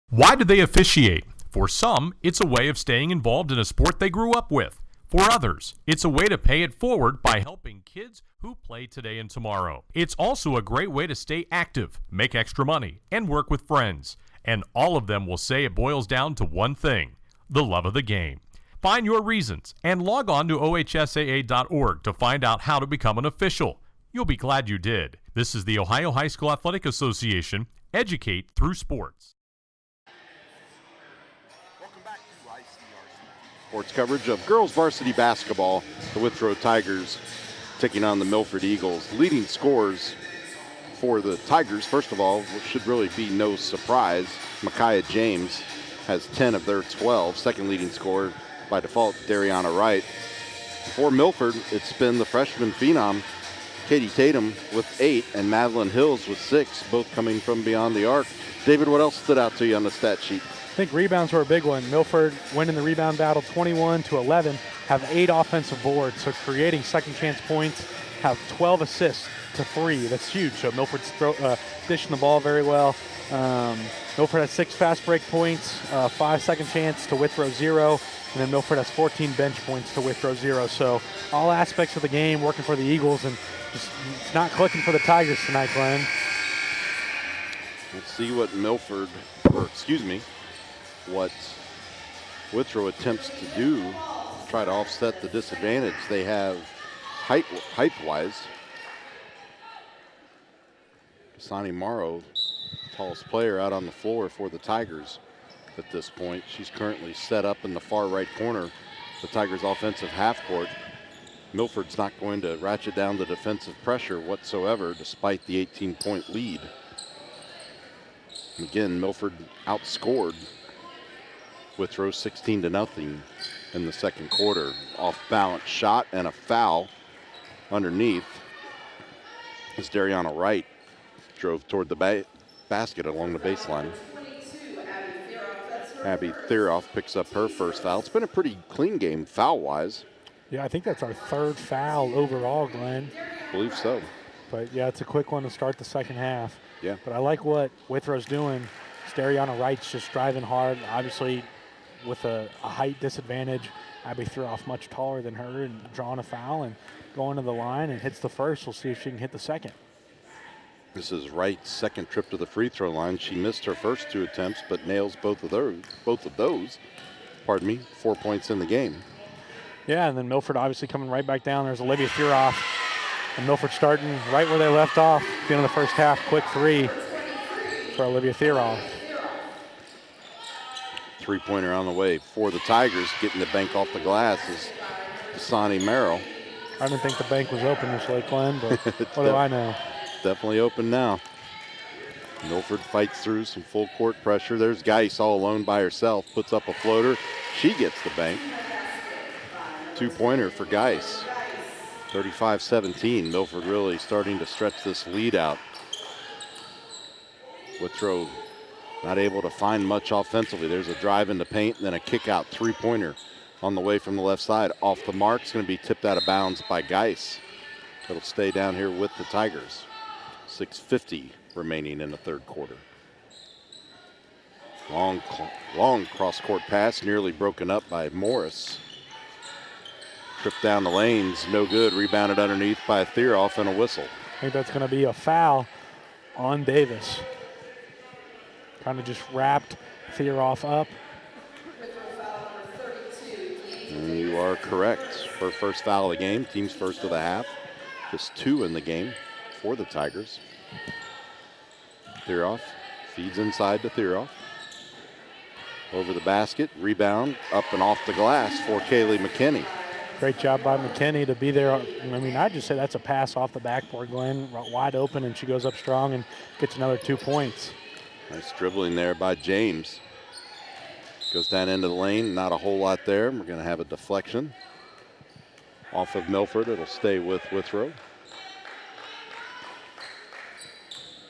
Why do they officiate? For some, it's a way of staying involved in a sport they grew up with. For others, it's a way to pay it forward by helping kids who play today and tomorrow. It's also a great way to stay active, make extra money, and work with friends. And all of them will say it boils down to one thing, the love of the game. Find your reasons and log on to ohsaa.org to find out how to become an official. You'll be glad you did. This is the Ohio High School Athletic Association. Educate through sports. Welcome back to ICRC Sports coverage of girls varsity basketball. The Withrow Tigers taking on the Milford Eagles. Leading scorers for the Tigers, first of all, should really be no surprise. Micaiah James has 10 of their 12. Second leading scorer by default, Dariana Wright. For Milford, it's been the freshman phenom, Katie Tatum, with 8, and Madeline Hills with 6, both coming from beyond the arc. David, what else stood out to you on the stat sheet? I think rebounds were a big one. Milford winning the rebound battle 21-11, have 8 offensive boards, so creating second chance points, have 12 assists to 3. That's huge. So Milford's dishing the ball very well. Milford has 6 fast break points, 5 second chance to Withrow 0, and then Milford has 14 bench points to Withrow 0. So all aspects of the game working for the Eagles, and just it's not clicking for the Tigers tonight, Glenn. Let's see what what Withrow attempts to do to try to offset the disadvantage they have height-wise. Dasani Morrow, tallest player out on the floor for the Tigers at this point. She's currently set up in the far right corner, the Tigers' offensive half court. Milford's not going to ratchet down the defensive pressure whatsoever, despite the 18-point lead. Again, Milford outscored Withrow 16-0 in the second quarter. Off-balance shot and a foul underneath as Dariana Wright drove toward the basket along the baseline. Abby Theroff picks up her first foul. It's been a pretty clean game foul-wise. Yeah, I think that's our 3rd foul overall, Glenn. I believe so. But, yeah, it's a quick one to start the second half. Yeah. But I like what Withrow's doing. Dariana Wright's just driving hard, obviously with a height disadvantage. Abby Theroff much taller than her and drawing a foul and going to the line and hits the first. We'll see if she can hit the second. This is Wright's second trip to the free throw line. She missed her first 2 attempts, but nails both of those. 4 points in the game. Yeah, and then Milford obviously coming right back down. There's Olivia Theroff. And Milford starting right where they left off, beginning of the first half. Quick 3 for Olivia Theroff. 3-pointer on the way for the Tigers. Getting the bank off the glass is Dasani Merrill. I didn't think the bank was open this late, Glenn, but what do I know? Definitely open now. Milford fights through some full court pressure. There's Geis all alone by herself, puts up a floater. She gets the bank. 2-pointer for Geis. 35-17. Milford really starting to stretch this lead out. Withrow not able to find much offensively. There's a drive in the paint and then a kick out 3-pointer on the way from the left side. Off the mark, it's going to be tipped out of bounds by Geis. It'll stay down here with the Tigers. 6:50 remaining in the third quarter. Long cross-court pass, nearly broken up by Morris. Trip down the lanes, no good. Rebounded underneath by Theroff and a whistle. I think that's going to be a foul on Davis. Kind of just wrapped Theroff up. And you are correct. Her first foul of the game, team's first of the half. Just 2 in the game for the Tigers. Theroff feeds inside to Theroff. Over the basket, rebound, up and off the glass for Kaylee McKinney. Great job by McKinney to be there. I mean, I'd just say that's a pass off the backboard, Glenn, wide open, and she goes up strong and gets another 2 points. Nice dribbling there by James. Goes down into the lane, not a whole lot there. We're going to have a deflection. Off of Milford, it'll stay with Withrow.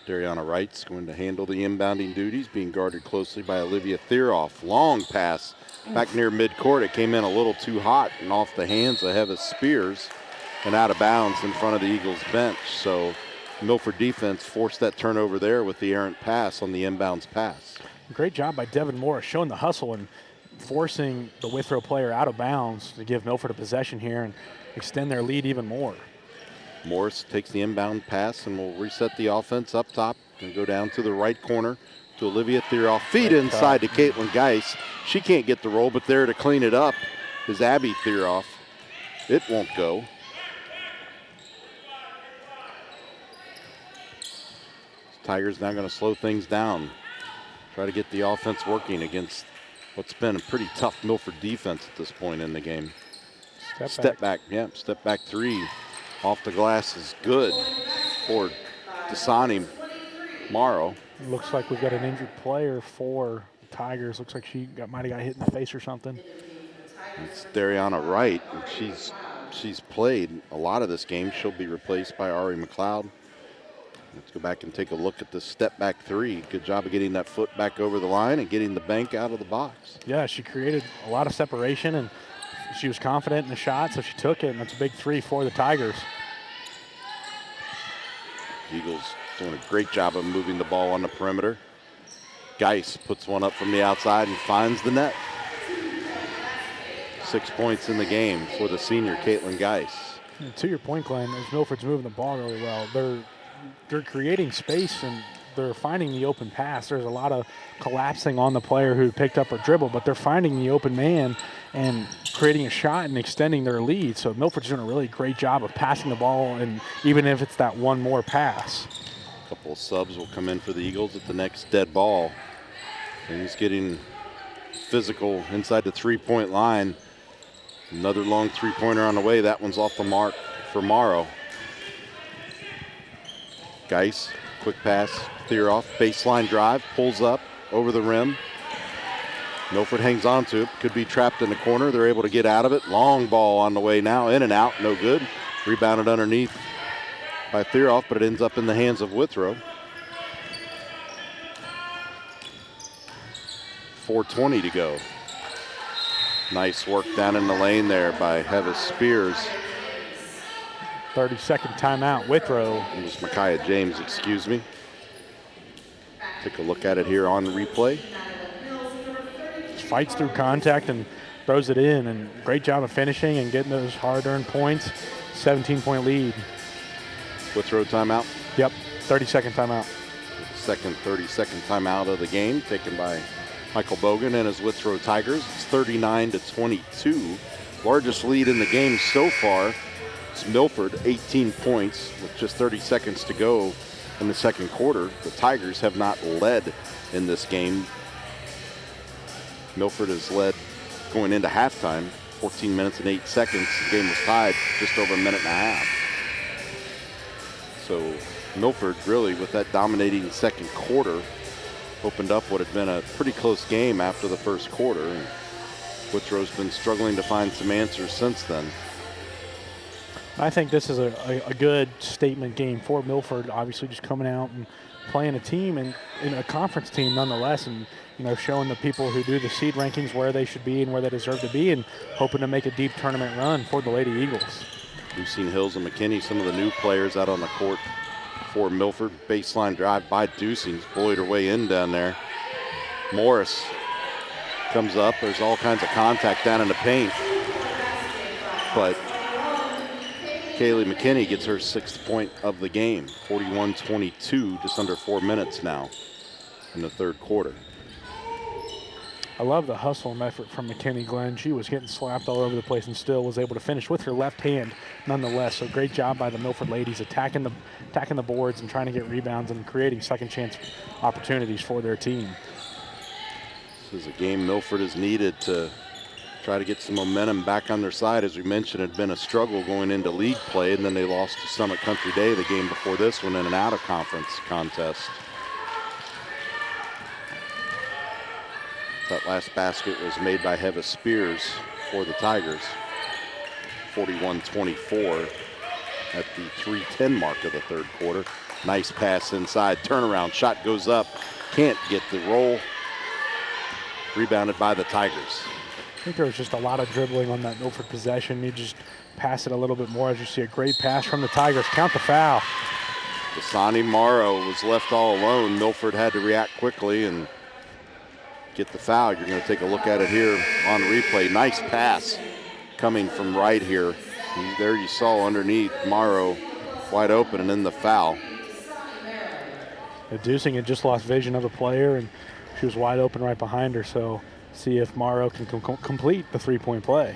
Dariana Wright's going to handle the inbounding duties, being guarded closely by Olivia Theroff. Long pass back near midcourt. It came in a little too hot and off the hands of Hevis Spears and out of bounds in front of the Eagles bench. So Milford defense forced that turnover there with the errant pass on the inbounds pass. Great job by Devin Morris showing the hustle and forcing the Withrow player out of bounds to give Milford a possession here and extend their lead even more. Morris takes the inbound pass and will reset the offense up top and go down to the right corner to Olivia Theroff. Feed inside to Caitlin Geis. She can't get the roll, but there to clean it up is Abby Theroff. It won't go. Tigers now going to slow things down. Try to get the offense working against what's been a pretty tough Milford defense at this point in the game. Step back. Yeah, step back 3. Off the glass is good for Dasani Morrow. Looks like we've got an injured player for Tigers. Looks like she might have got hit in the face or something. It's Dariana Wright. And she's played a lot of this game. She'll be replaced by Ari McLeod. Let's go back and take a look at this step back three. Good job of getting that foot back over the line and getting the bank out of the box. Yeah, she created a lot of separation, and she was confident in the shot, so she took it, and that's a big three for the Tigers. Eagles doing a great job of moving the ball on the perimeter. Geis puts one up from the outside and finds the net. 6 points in the game for the senior, Caitlin Geis. And to your point, Glenn, as Milford's moving the ball really well, they're creating space and they're finding the open pass. There's a lot of collapsing on the player who picked up her dribble, but they're finding the open man and creating a shot and extending their lead. So Milford's doing a really great job of passing the ball, and even if it's that one more pass. A couple of subs will come in for the Eagles at the next dead ball. And he's getting physical inside the three-point line. Another long three-pointer on the way. That one's off the mark for Morrow. Geis, quick pass, clear off, baseline drive, pulls up over the rim. Milford hangs on to it, could be trapped in the corner. They're able to get out of it. Long ball on the way now, in and out, no good. Rebounded underneath by Theroff, but it ends up in the hands of Withrow. 4:20 to go. Nice work down in the lane there by Hevis Spears. 30-second timeout, Withrow. It was Micaiah James, excuse me. Take a look at it here on the replay. Just fights through contact and throws it in, and great job of finishing and getting those hard-earned points. 17-point lead. Withrow timeout? Yep, 30-second timeout. Second 30-second timeout of the game taken by Michael Bogan and his Withrow Tigers. It's 39-22. Largest lead in the game so far. It's Milford, 18 points with just 30 seconds to go in the second quarter. The Tigers have not led in this game. Milford has led going into halftime, 14 minutes and 8 seconds. The game was tied just over a minute and a half. So Milford really, with that dominating second quarter, opened up what had been a pretty close game after the first quarter. And Withrow's been struggling to find some answers since then. I think this is a good statement game for Milford, obviously just coming out and playing a team and in a conference team nonetheless, and showing the people who do the seed rankings where they should be and where they deserve to be, and hoping to make a deep tournament run for the Lady Eagles. We've seen Hills and McKinney, some of the new players out on the court for Milford. Baseline drive by Dusing, bullied her way in down there. Morris comes up. There's all kinds of contact down in the paint, but Kaylee McKinney gets her 6th point of the game. 41-22, just under 4 minutes now in the third quarter. I love the hustle and effort from McKinney, Glenn. She was getting slapped all over the place and still was able to finish with her left hand nonetheless. So great job by the Milford ladies attacking the boards and trying to get rebounds and creating second chance opportunities for their team. This is a game Milford has needed to try to get some momentum back on their side. As we mentioned, it had been a struggle going into league play, and then they lost to Summit Country Day the game before this one in an out-of-conference contest. That last basket was made by Hevis Spears for the Tigers. 41-24 at the 3:10 mark of the third quarter. Nice pass inside, turnaround, shot goes up, can't get the roll. Rebounded by the Tigers. I think there was just a lot of dribbling on that Milford possession. You just pass it a little bit more as you see a great pass from the Tigers. Count the foul. Dasani Morrow was left all alone. Milford had to react quickly and get the foul. You're going to take a look at it here on replay. Nice pass coming from right here. There you saw underneath Morrow wide open, and then the foul. Dusing had just lost vision of the player, and she was wide open right behind her, so see if Morrow can complete the three-point play.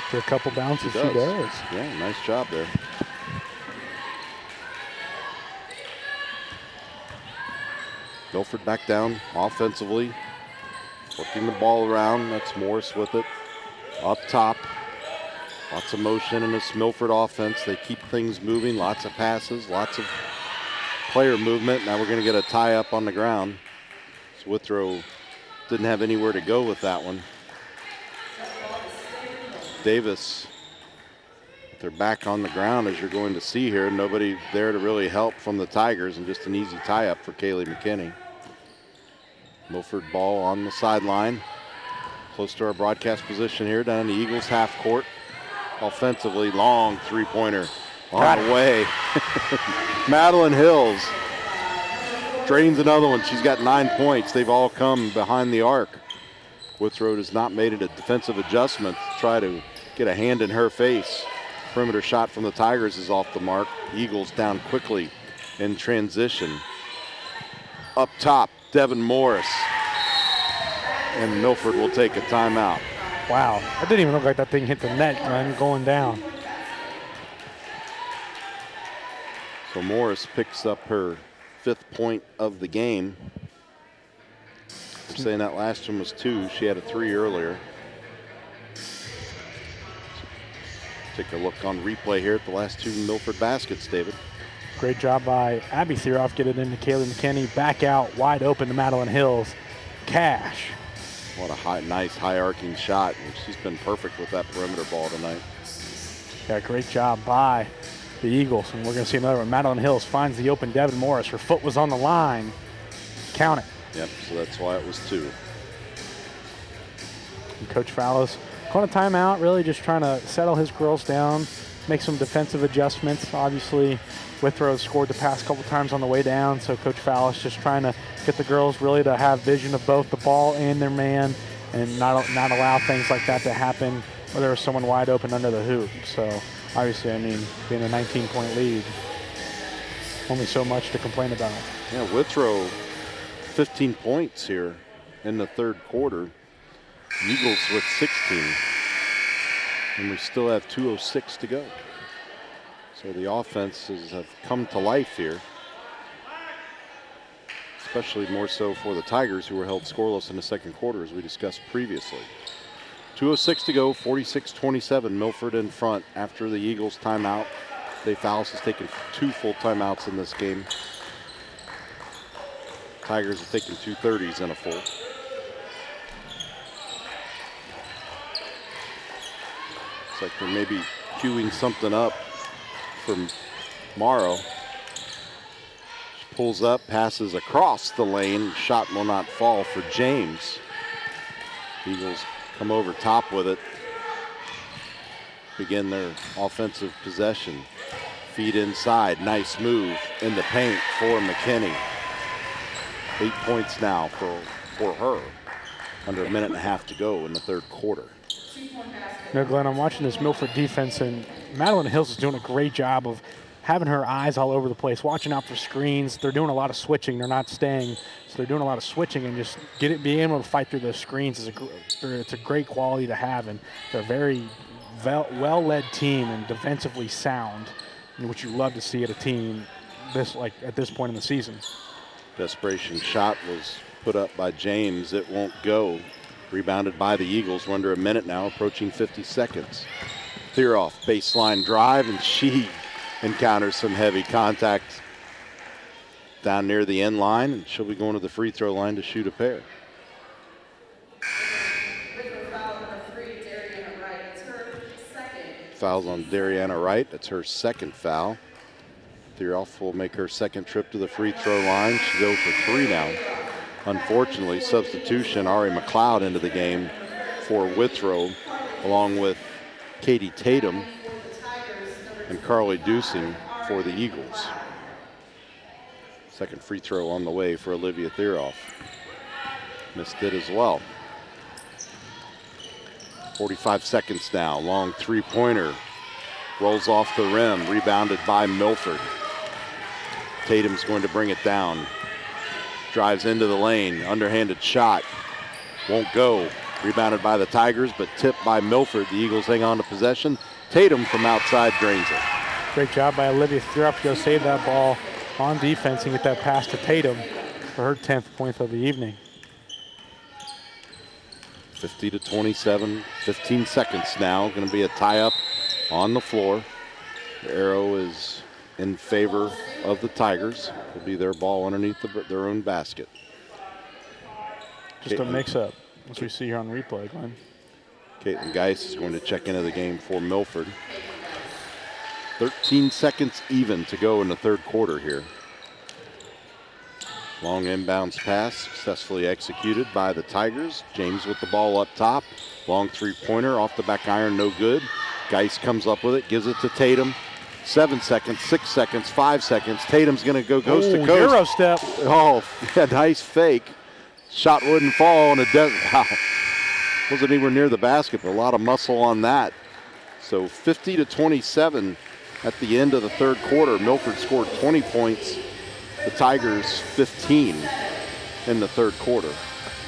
After a couple bounces, she does. Yeah, nice job there. Milford back down offensively, working the ball around. That's Morris with it. Up top, Lots of motion in this Milford offense. They keep things moving, lots of passes, lots of player movement. Now we're going to get a tie up on the ground. So Withrow didn't have anywhere to go with that one. Davis, they're back on the ground, as you're going to see here. Nobody there to really help from the Tigers, and just an easy tie up for Kaylee McKinney. Milford ball on the sideline. Close to our broadcast position here, down in the Eagles half court. Offensively, long three-pointer on the way. Madeline Hills drains another one. She's got 9 points. They've all come behind the arc. Withrow has not made it a defensive adjustment to try to get a hand in her face. Perimeter shot from the Tigers is off the mark. Eagles down quickly in transition. Up top, Devin Morris. And Milford will take a timeout. Wow, it didn't even look like that thing hit the net, man, going down. So Morris picks up her 5th point of the game. I'm saying that last one was 2. She had a 3 earlier. Take a look on replay here at the last 2 Milford baskets, David. Great job by Abby Theroff, get it into Kaylee McKinney. Back out, wide open to Madeline Hills. Cash. What a nice high arcing shot. She's been perfect with that perimeter ball tonight. Yeah, great job by the Eagles. And we're going to see another one. Madeline Hills finds the open Devin Morris. Her foot was on the line. Count it. Yep, so that's why it was 2. And Coach Fallows calling a timeout, really just trying to settle his girls down, make some defensive adjustments. Obviously, Withrow scored the past couple times on the way down, so Coach Fallows just trying to get the girls really to have vision of both the ball and their man, and not allow things like that to happen where there was someone wide open under the hoop. So obviously, I mean, being a 19-point lead, only so much to complain about. Yeah, Withrow, 15 points here in the 3rd quarter. Eagles with 16. And we still have 2:06 to go. So the offenses have come to life here. Especially more so for the Tigers, who were held scoreless in the 2nd quarter, as we discussed previously. 2:06 to go, 46-27. Milford in front after the Eagles timeout. Dave Fallis has taken 2 full timeouts in this game. Tigers have taken 2 30s and a full. Looks like they're maybe queuing something up from Morrow. She pulls up, passes across the lane. Shot will not fall for James. Eagles come over top with it. Begin their offensive possession. Feed inside, nice move in the paint for McKinney. 8 points now for her. Under a minute and a half to go in the 3rd quarter. You know, Glenn, I'm watching this Milford defense, and Madeline Hills is doing a great job of having her eyes all over the place, watching out for screens. They're doing a lot of switching. They're not staying, so they're doing a lot of switching, and just being able to fight through those screens it's a great quality to have, and they're a very well-led team and defensively sound, which you love to see at a team at this point in the season. Desperation shot was put up by James. It won't go. Rebounded by the Eagles. We're under a minute now, approaching 50 seconds. Theroff, baseline drive, and she encounters some heavy contact down near the end line, and she'll be going to the free throw line to shoot a pair. Fouls on Dariana Wright. That's her 2nd foul. Theroff will make her 2nd trip to the free throw line. She's 0 for 3 now. Unfortunately, substitution, Ari McLeod into the game for Withrow, along with Katie Tatum and Carly Dusing for the Eagles. 2nd free throw on the way for Olivia Theroff. Missed it as well. 45 seconds now, long 3-pointer. Rolls off the rim, rebounded by Milford. Tatum's going to bring it down. Drives into the lane, underhanded shot. Won't go. Rebounded by the Tigers, but tipped by Milford. The Eagles hang on to possession. Tatum from outside drains it. Great job by Olivia Thurup to go save that ball on defense and get that pass to Tatum for her 10th point of the evening. 50-27, 15 seconds now. Going to be a tie-up on the floor. The arrow is in favor of the Tigers. It'll be their ball underneath their own basket. Just a mix-up, as we see here on replay, Glenn. Caitlin Geis is going to check into the game for Milford. 13 seconds even to go in the third quarter here. Long inbounds pass successfully executed by the Tigers. James with the ball up top. Long three-pointer off the back iron, no good. Geis comes up with it, gives it to Tatum. 7 seconds, 6 seconds, 5 seconds. Tatum's going to go coast to coast. Euro step. Oh, yeah, nice fake. Shot wouldn't fall, and wow. Wasn't anywhere near the basket, but a lot of muscle on that. So 50-27 at the end of the third quarter. Milford scored 20 points. The Tigers 15 in the third quarter.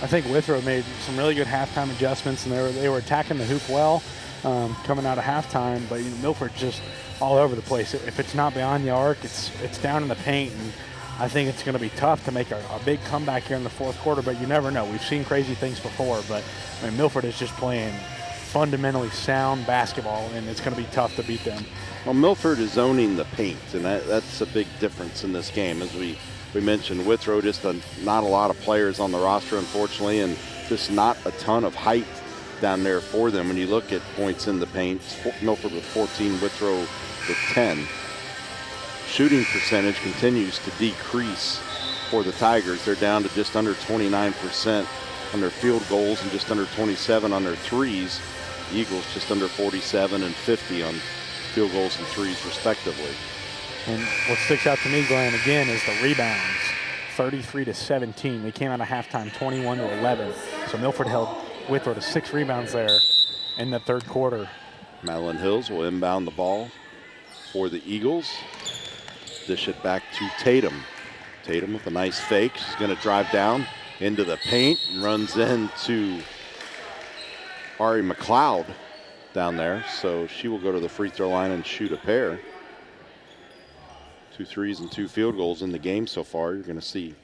I think Withrow made some really good halftime adjustments, and they were attacking the hoop well coming out of halftime. But Milford just all over the place. If it's not beyond the arc, it's down in the paint, and I think it's going to be tough to make a big comeback here in the fourth quarter. But you never know. We've seen crazy things before, but I mean, Milford is just playing fundamentally sound basketball, and it's going to be tough to beat them. Well, Milford is owning the paint, and that's a big difference in this game. As we mentioned, Withrow, just not a lot of players on the roster, unfortunately, and just not a ton of height down there for them. When you look at points in the paint, Milford with 14, Withrow with 10. Shooting percentage continues to decrease for the Tigers. They're down to just under 29% on their field goals and just under 27 on their threes. The Eagles just under 47 and 50 on field goals and threes respectively. And what sticks out to me, Glenn, again, is the rebounds. 33-17. They came out of halftime 21-11. So Milford held Withrow to 6 rebounds there in the third quarter. Madeline Hills will inbound the ball for the Eagles. Dish it back to Tatum. Tatum with a nice fake. She's going to drive down into the paint and runs into Ari McLeod down there. So she will go to the free throw line and shoot a pair. 2 threes and 2 field goals in the game so far. You're going to see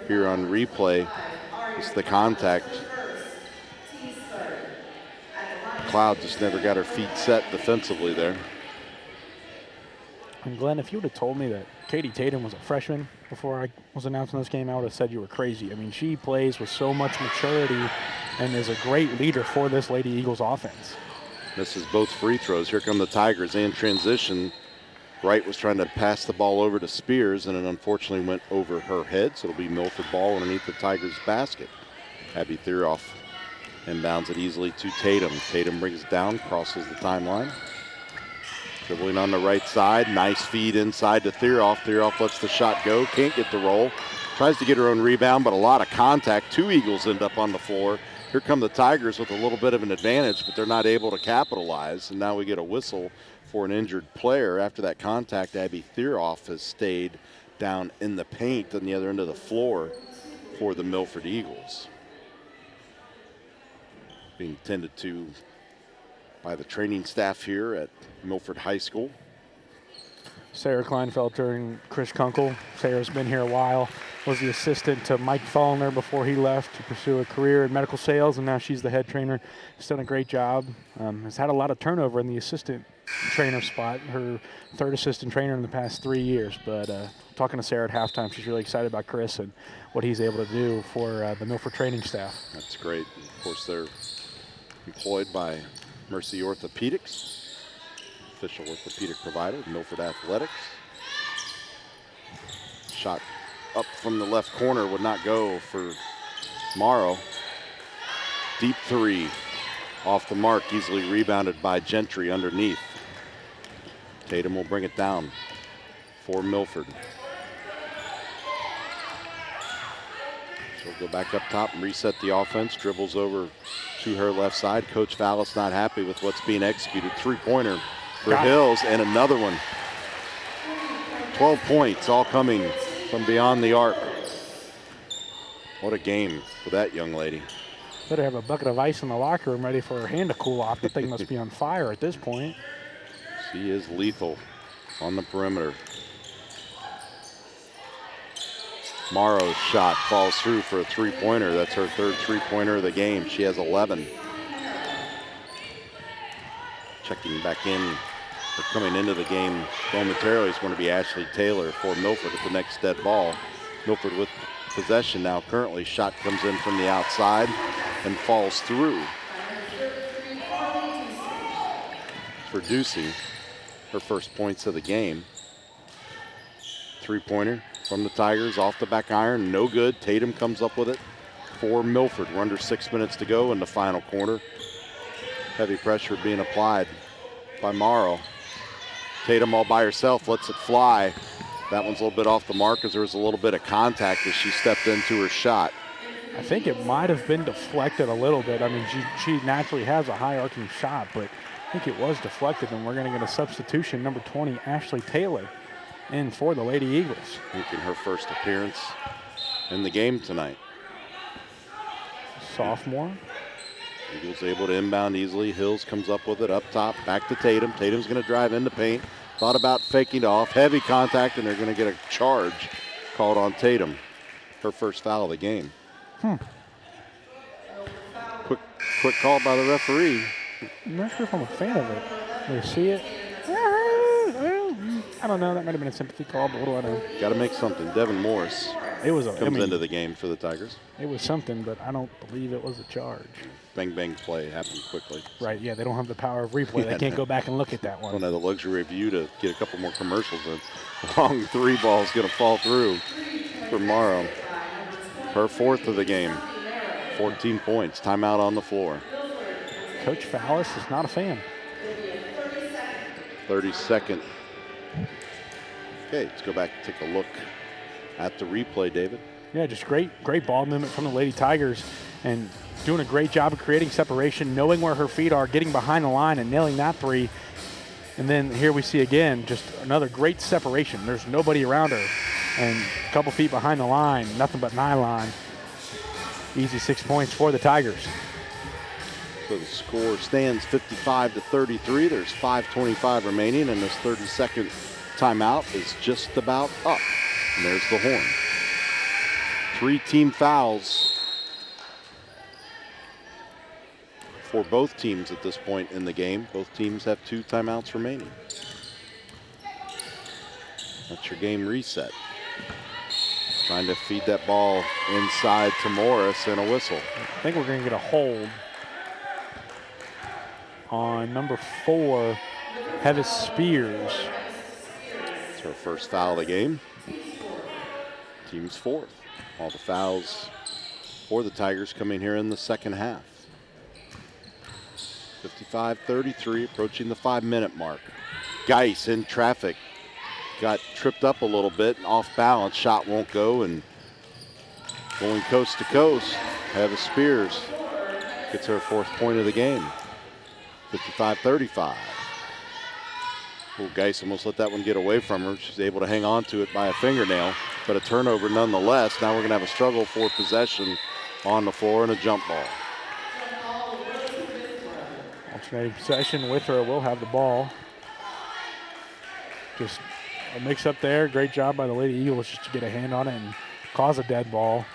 here on replay, it's the contact. McLeod just never got her feet set defensively there. And Glenn, if you would have told me that Katie Tatum was a freshman before I was announcing this game, I would have said you were crazy. I mean, she plays with so much maturity and is a great leader for this Lady Eagles offense. Misses both free throws. Here come the Tigers in transition. Wright was trying to pass the ball over to Spears, and it unfortunately went over her head, so it'll be Milford ball underneath the Tigers' basket. Abby Thieroff inbounds it easily to Tatum. Tatum brings it down, crosses the timeline. Dribbling on the right side, nice feed inside to Thieroff. Thieroff lets the shot go, can't get the roll. Tries to get her own rebound, but a lot of contact. 2 Eagles end up on the floor. Here come the Tigers with a little bit of an advantage, but they're not able to capitalize. And now we get a whistle for an injured player. After that contact, Abby Thieroff has stayed down in the paint on the other end of the floor for the Milford Eagles. Being tended to by the training staff here at Milford High School. Sarah Kleinfelter and Chris Kunkel. Sarah's been here a while, was the assistant to Mike Fallner before he left to pursue a career in medical sales, and now she's the head trainer. She's done a great job. Has had a lot of turnover in the assistant trainer spot, her 3rd assistant trainer in the past 3 years. But talking to Sarah at halftime, she's really excited about Chris and what he's able to do for the Milford training staff. That's great. Of course, they're employed by Mercy Orthopedics, official orthopedic provider, Milford Athletics. Shot up from the left corner would not go for Morrow. Deep 3 off the mark, easily rebounded by Gentry underneath. Tatum will bring it down for Milford. She'll go back up top and reset the offense, dribbles over to her left side. Coach Vallis not happy with what's being executed. 3-pointer for Hills, and another one. 12 points, all coming from beyond the arc. What a game for that young lady. Better have a bucket of ice in the locker room ready for her hand to cool off. The thing must be on fire at this point. She is lethal on the perimeter. Morrow's shot falls through for a 3-pointer. That's her 3rd 3-pointer of the game. She has 11. Checking back in But coming into the game momentarily is going to be Ashley Taylor for Milford at the next dead ball. Milford with possession now currently. Shot comes in from the outside and falls through. For Ducey, her first points of the game. Three-pointer from the Tigers off the back iron, no good. Tatum comes up with it for Milford. We're under 6 minutes to go in the final quarter. Heavy pressure being applied by Morrow. Tatum all by herself, lets it fly. That one's a little bit off the mark as there was a little bit of contact as she stepped into her shot. I think it might have been deflected a little bit. I mean, she naturally has a high arcing shot, but I think it was deflected, and we're going to get a substitution, number 20, Ashley Taylor, in for the Lady Eagles. Making her first appearance in the game tonight. Sophomore. Eagles able to inbound easily. Hills comes up with it up top, back to Tatum. Tatum's going to drive into paint. Thought about faking off. Heavy contact, and they're going to get a charge called on Tatum. Her first foul of the game. Quick call by the referee. I'm not sure if I'm a fan of it. Do you see it? I don't know. That might have been a sympathy call, but what do I know? Got to make something. Devin Morris comes into the game for the Tigers. It was something, but I don't believe it was a charge. Bang, bang play happened quickly. Right, yeah, they don't have the power of replay. They can't go back and look at that one. Don't have the luxury of you to get a couple more commercials in. Long three ball is going to fall through for Morrow. Her fourth of the game. 14 points. Timeout on the floor. Coach Fallis is not a fan. 32nd. Okay, let's go back and take a look at the replay, David. Yeah, just great ball movement from the Lady Tigers and doing a great job of creating separation, knowing where her feet are, getting behind the line and nailing that three. And then here we see again, just another great separation. There's nobody around her and a couple feet behind the line, nothing but nylon. Easy 6 points for the Tigers. So the score stands 55-33. There's 5:25 remaining, and this 32nd timeout is just about up. And there's the horn. 3 team fouls for both teams at this point in the game. Both teams have 2 timeouts remaining. That's your game reset. Trying to feed that ball inside to Morris and a whistle. I think we're going to get a hold on number 4, Heather Spears. It's her first foul of the game. Team's 4th. All the fouls for the Tigers coming here in the second half. 55-33, approaching the 5-minute mark. Geis in traffic. Got tripped up a little bit and off balance. Shot won't go, and going coast to coast, Heather Spears gets her 4th point of the game. 55-35. Oh, Geis almost let that one get away from her. She's able to hang on to it by a fingernail, but a turnover nonetheless. Now we're going to have a struggle for possession on the floor and a jump ball. Alternating possession. Withrow will have the ball. Just a mix up there. Great job by the Lady Eagles just to get a hand on it and cause a dead ball.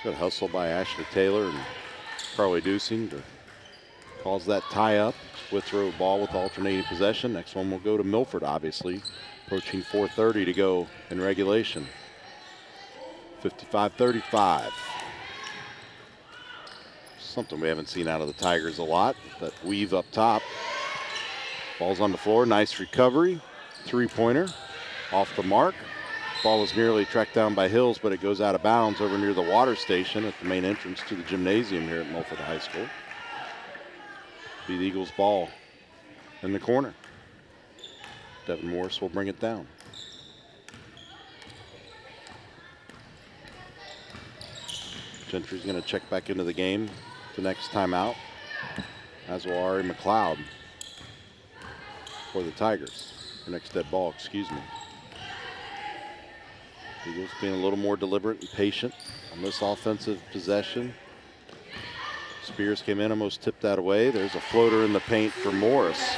Good hustle by Ashley Taylor and Carly Dusing to cause that tie up. Withrow ball with alternating possession. Next one will go to Milford, obviously. Approaching 4:30 to go in regulation. 55-35. Something we haven't seen out of the Tigers a lot. That weave up top. Ball's on the floor. Nice recovery. 3-pointer off the mark. Ball was nearly tracked down by Hills, but it goes out of bounds over near the water station at the main entrance to the gymnasium here at Milford High School. Be the Eagles' ball in the corner. Devin Morris will bring it down. Gentry's going to check back into the game the next timeout, as will Ari McLeod for the Tigers. Or next dead ball, excuse me. Eagles being a little more deliberate and patient on this offensive possession. Spears came in, almost tipped that away. There's a floater in the paint for Morris.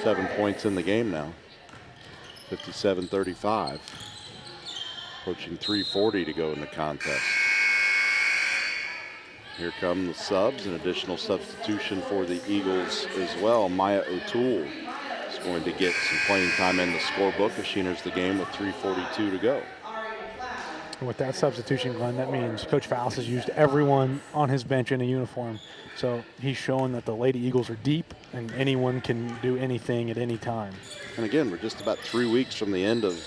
7 points in the game now. 57-35. Approaching 3:40 to go in the contest. Here come the subs, an additional substitution for the Eagles as well. Maya O'Toole is going to get some playing time in the scorebook as she enters the game with 3:42 to go. With that substitution, Glenn, that means Coach Faust has used everyone on his bench in a uniform. So he's showing that the Lady Eagles are deep and anyone can do anything at any time. And again, we're just about 3 weeks from the end of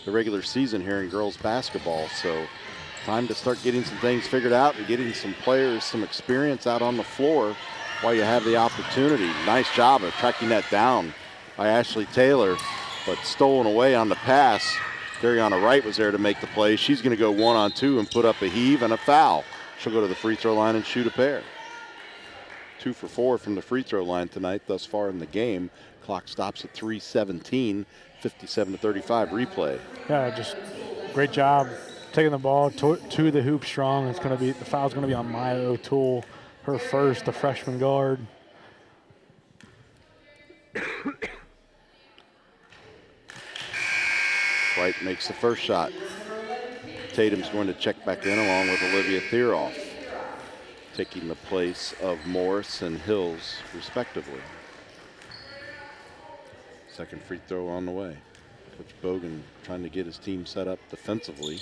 the regular season here in girls basketball. So time to start getting some things figured out and getting some players some experience out on the floor while you have the opportunity. Nice job of tracking that down by Ashley Taylor, but stolen away on the pass. Dariana Wright was there to make the play. She's going to go 1-on-2 and put up a heave and a foul. She'll go to the free throw line and shoot a pair. 2 for 4 from the free throw line tonight thus far in the game. Clock stops at 3:17, 57-35 replay. Yeah, just great job taking the ball to the hoop strong. It's going to be, the foul's going to be on Maya O'Toole, her first, the freshman guard. Wright makes the first shot. Tatum's going to check back in along with Olivia Theroff, taking the place of Morris and Hills, respectively. Second free throw on the way. Coach Bogan trying to get his team set up defensively.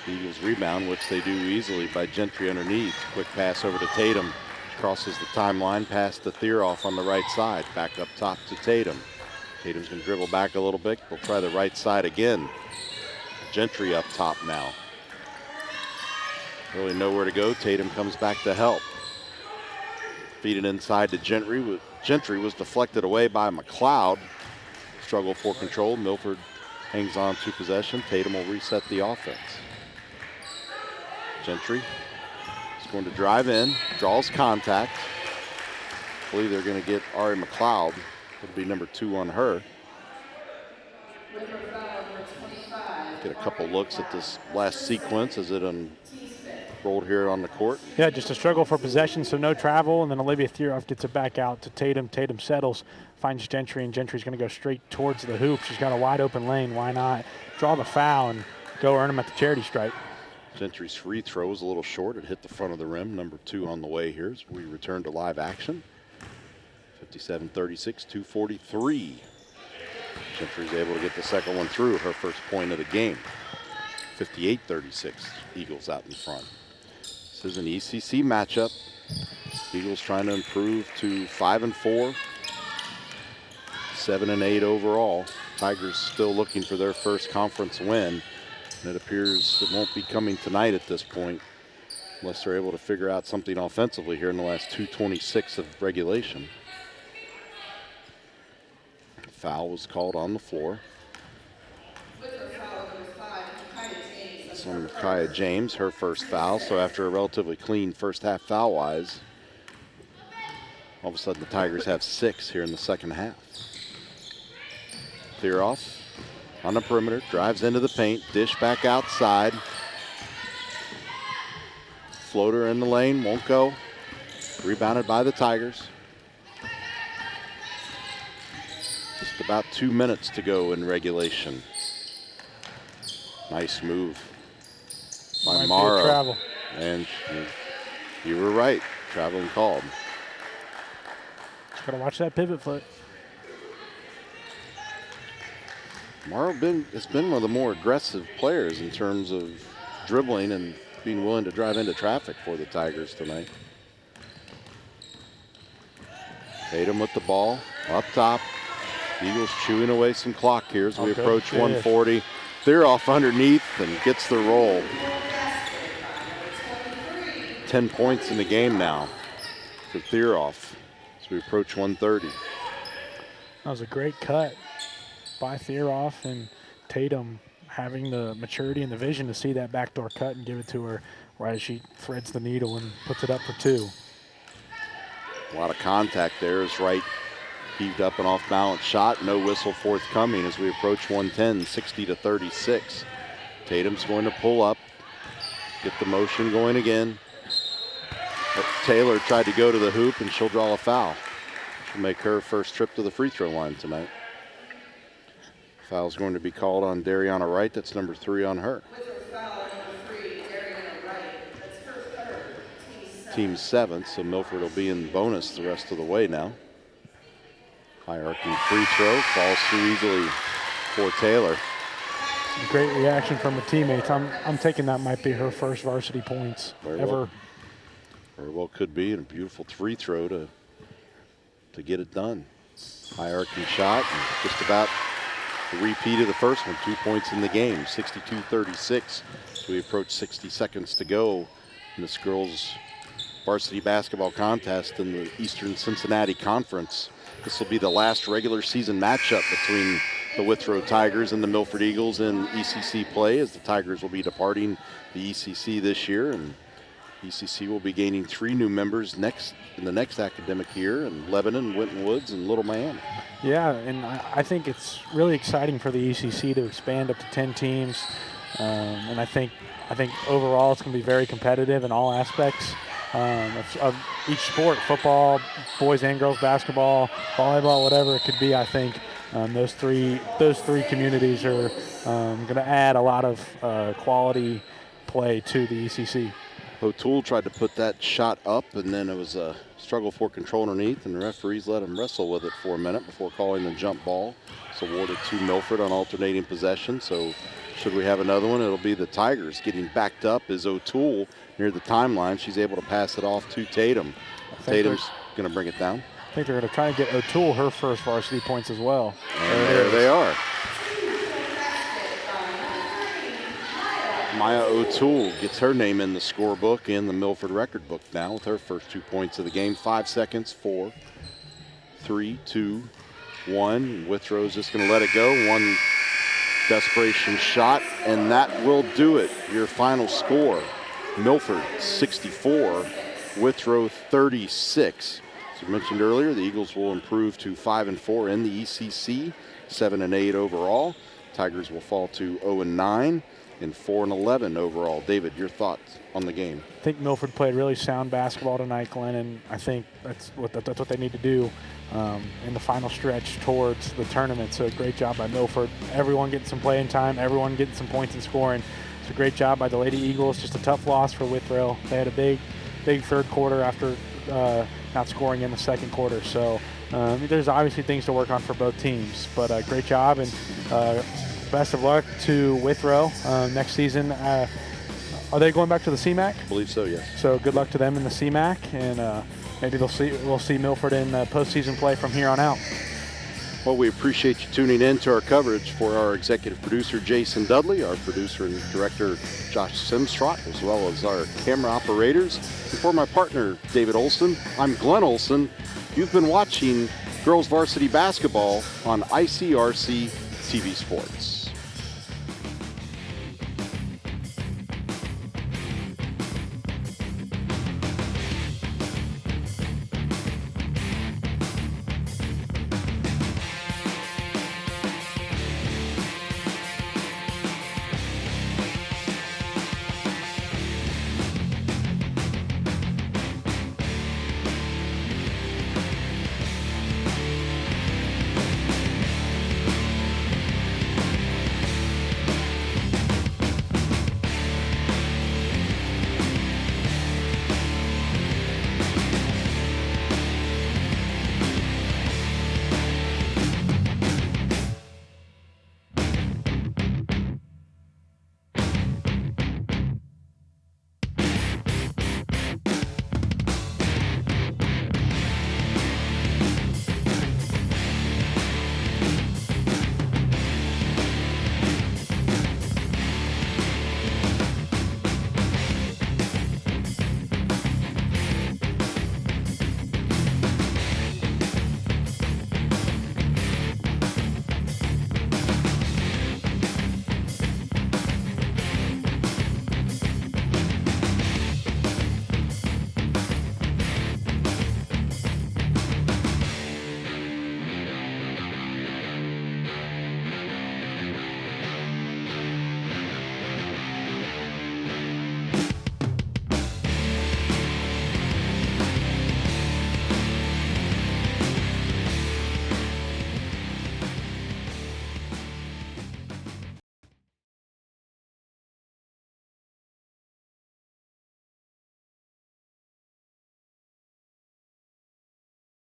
The Eagles rebound, which they do easily by Gentry underneath. Quick pass over to Tatum. Crosses the timeline, pass to Theroff on the right side. Back up top to Tatum. Tatum's going to dribble back a little bit. They'll try the right side again. Gentry up top now. Really nowhere to go. Tatum comes back to help. Feed it inside to Gentry. Gentry was deflected away by McLeod. Struggle for control. Milford hangs on to possession. Tatum will reset the offense. Gentry is going to drive in, draws contact. I believe they're going to get Ari McLeod. It'll be number 2 on her. Get a couple looks at this last sequence as it unrolled here on the court. Yeah, just a struggle for possession, so no travel, and then Olivia Theroff gets it back out to Tatum. Tatum settles, finds Gentry, and Gentry's going to go straight towards the hoop. She's got a wide open lane. Why not draw the foul and go earn them at the charity stripe? Gentry's free throw was a little short. It hit the front of the rim. Number 2 on the way here as we return to live action. 57-36, 2:43. Gentry's able to get the second one through, her first point of the game. 58-36, Eagles out in front. This is an ECC matchup. Eagles trying to improve to 5-4, 7-8 overall. Tigers still looking for their first conference win. And it appears it won't be coming tonight at this point unless they're able to figure out something offensively here in the last 2:26 of regulation. Foul was called on the floor. It's on Kaya James, her first foul. So after a relatively clean first half foul-wise, all of a sudden the Tigers have 6 here in the second half. Theroff on the perimeter, drives into the paint, dish back outside. Floater in the lane, won't go. Rebounded by the Tigers. Just about 2 minutes to go in regulation. Nice move by Morrow. Travel. And you were right, traveling called. Just gotta watch that pivot foot. Morrow has been one of the more aggressive players in terms of dribbling and being willing to drive into traffic for the Tigers tonight. Tatum with the ball up top. Eagles chewing away some clock here as we approach 140. Theroff underneath and gets the roll. 10 points in the game now for Theroff as we approach 130. That was a great cut by Theroff, and Tatum having the maturity and the vision to see that backdoor cut and give it to her right as she threads the needle and puts it up for 2. A lot of contact there as Wright heaved up an off-balance shot. No whistle forthcoming as we approach 110, 60-36. Tatum's going to pull up, get the motion going again. But Taylor tried to go to the hoop, and she'll draw a foul. She'll make her first trip to the free throw line tonight. Foul's going to be called on Dariana Wright. That's number 3 on her. team 7th, so Milford will be in bonus the rest of the way now. High-arcing free throw, falls through easily for Taylor. Great reaction from her teammates. I'm taking that might be her first varsity points ever. Very well could be, and a beautiful free throw to get it done. High-arcing shot, and just about the repeat of the first one, 2 points in the game, 62-36. So we approach 60 seconds to go in this girls' varsity basketball contest in the Eastern Cincinnati Conference. This will be the last regular season matchup between the Withrow Tigers and the Milford Eagles in ECC play, as the Tigers will be departing the ECC this year, and ECC will be gaining 3 new members in the next academic year in Lebanon, Winton Woods, and Little Miami. Yeah, and I think it's really exciting for the ECC to expand up to 10 teams, and I think overall it's going to be very competitive in all aspects of each sport: football, boys and girls basketball, volleyball, whatever it could be. I think those three communities are going to add a lot of quality play to the ECC. O'Toole tried to put that shot up, and then it was a struggle for control underneath, and the referees let him wrestle with it for a minute before calling the jump ball. It's awarded to Milford on alternating possession, so should we have another one, it'll be the Tigers. Getting backed up is O'Toole near the timeline. She's able to pass it off to Tatum. Tatum's going to bring it down. I think they're going to try to get O'Toole her first varsity points as well. And there they are. Maya O'Toole gets her name in the scorebook and the Milford record book now with her first 2 points of the game. 5 seconds, 4, 3, 2, 1. Withrow's just going to let it go. One desperation shot, and that will do it. Your final score, Milford 64, Withrow 36. As we mentioned earlier, the Eagles will improve to 5-4 in the ECC, 7-8 overall. Tigers will fall to 0-9. And 4-11 overall. David, your thoughts on the game? I think Milford played really sound basketball tonight, Glenn, and I think that's what they need to do in the final stretch towards the tournament. So great job by Milford. Everyone getting some playing time, everyone getting some points and scoring. It's a great job by the Lady Eagles. Just a tough loss for Withrow. They had a big third quarter after not scoring in the second quarter. So there's obviously things to work on for both teams, but great job, and best of luck to Withrow next season. Are they going back to the CMAC? I believe so, yes. So good luck to them in the CMAC, and maybe we'll see Milford in postseason play from here on out. Well, we appreciate you tuning in to our coverage. For our executive producer, Jason Dudley, our producer and director, Josh Simstrot, as well as our camera operators, and for my partner, David Olson, I'm Glenn Olson. You've been watching girls varsity basketball on ICRC-TV Sports.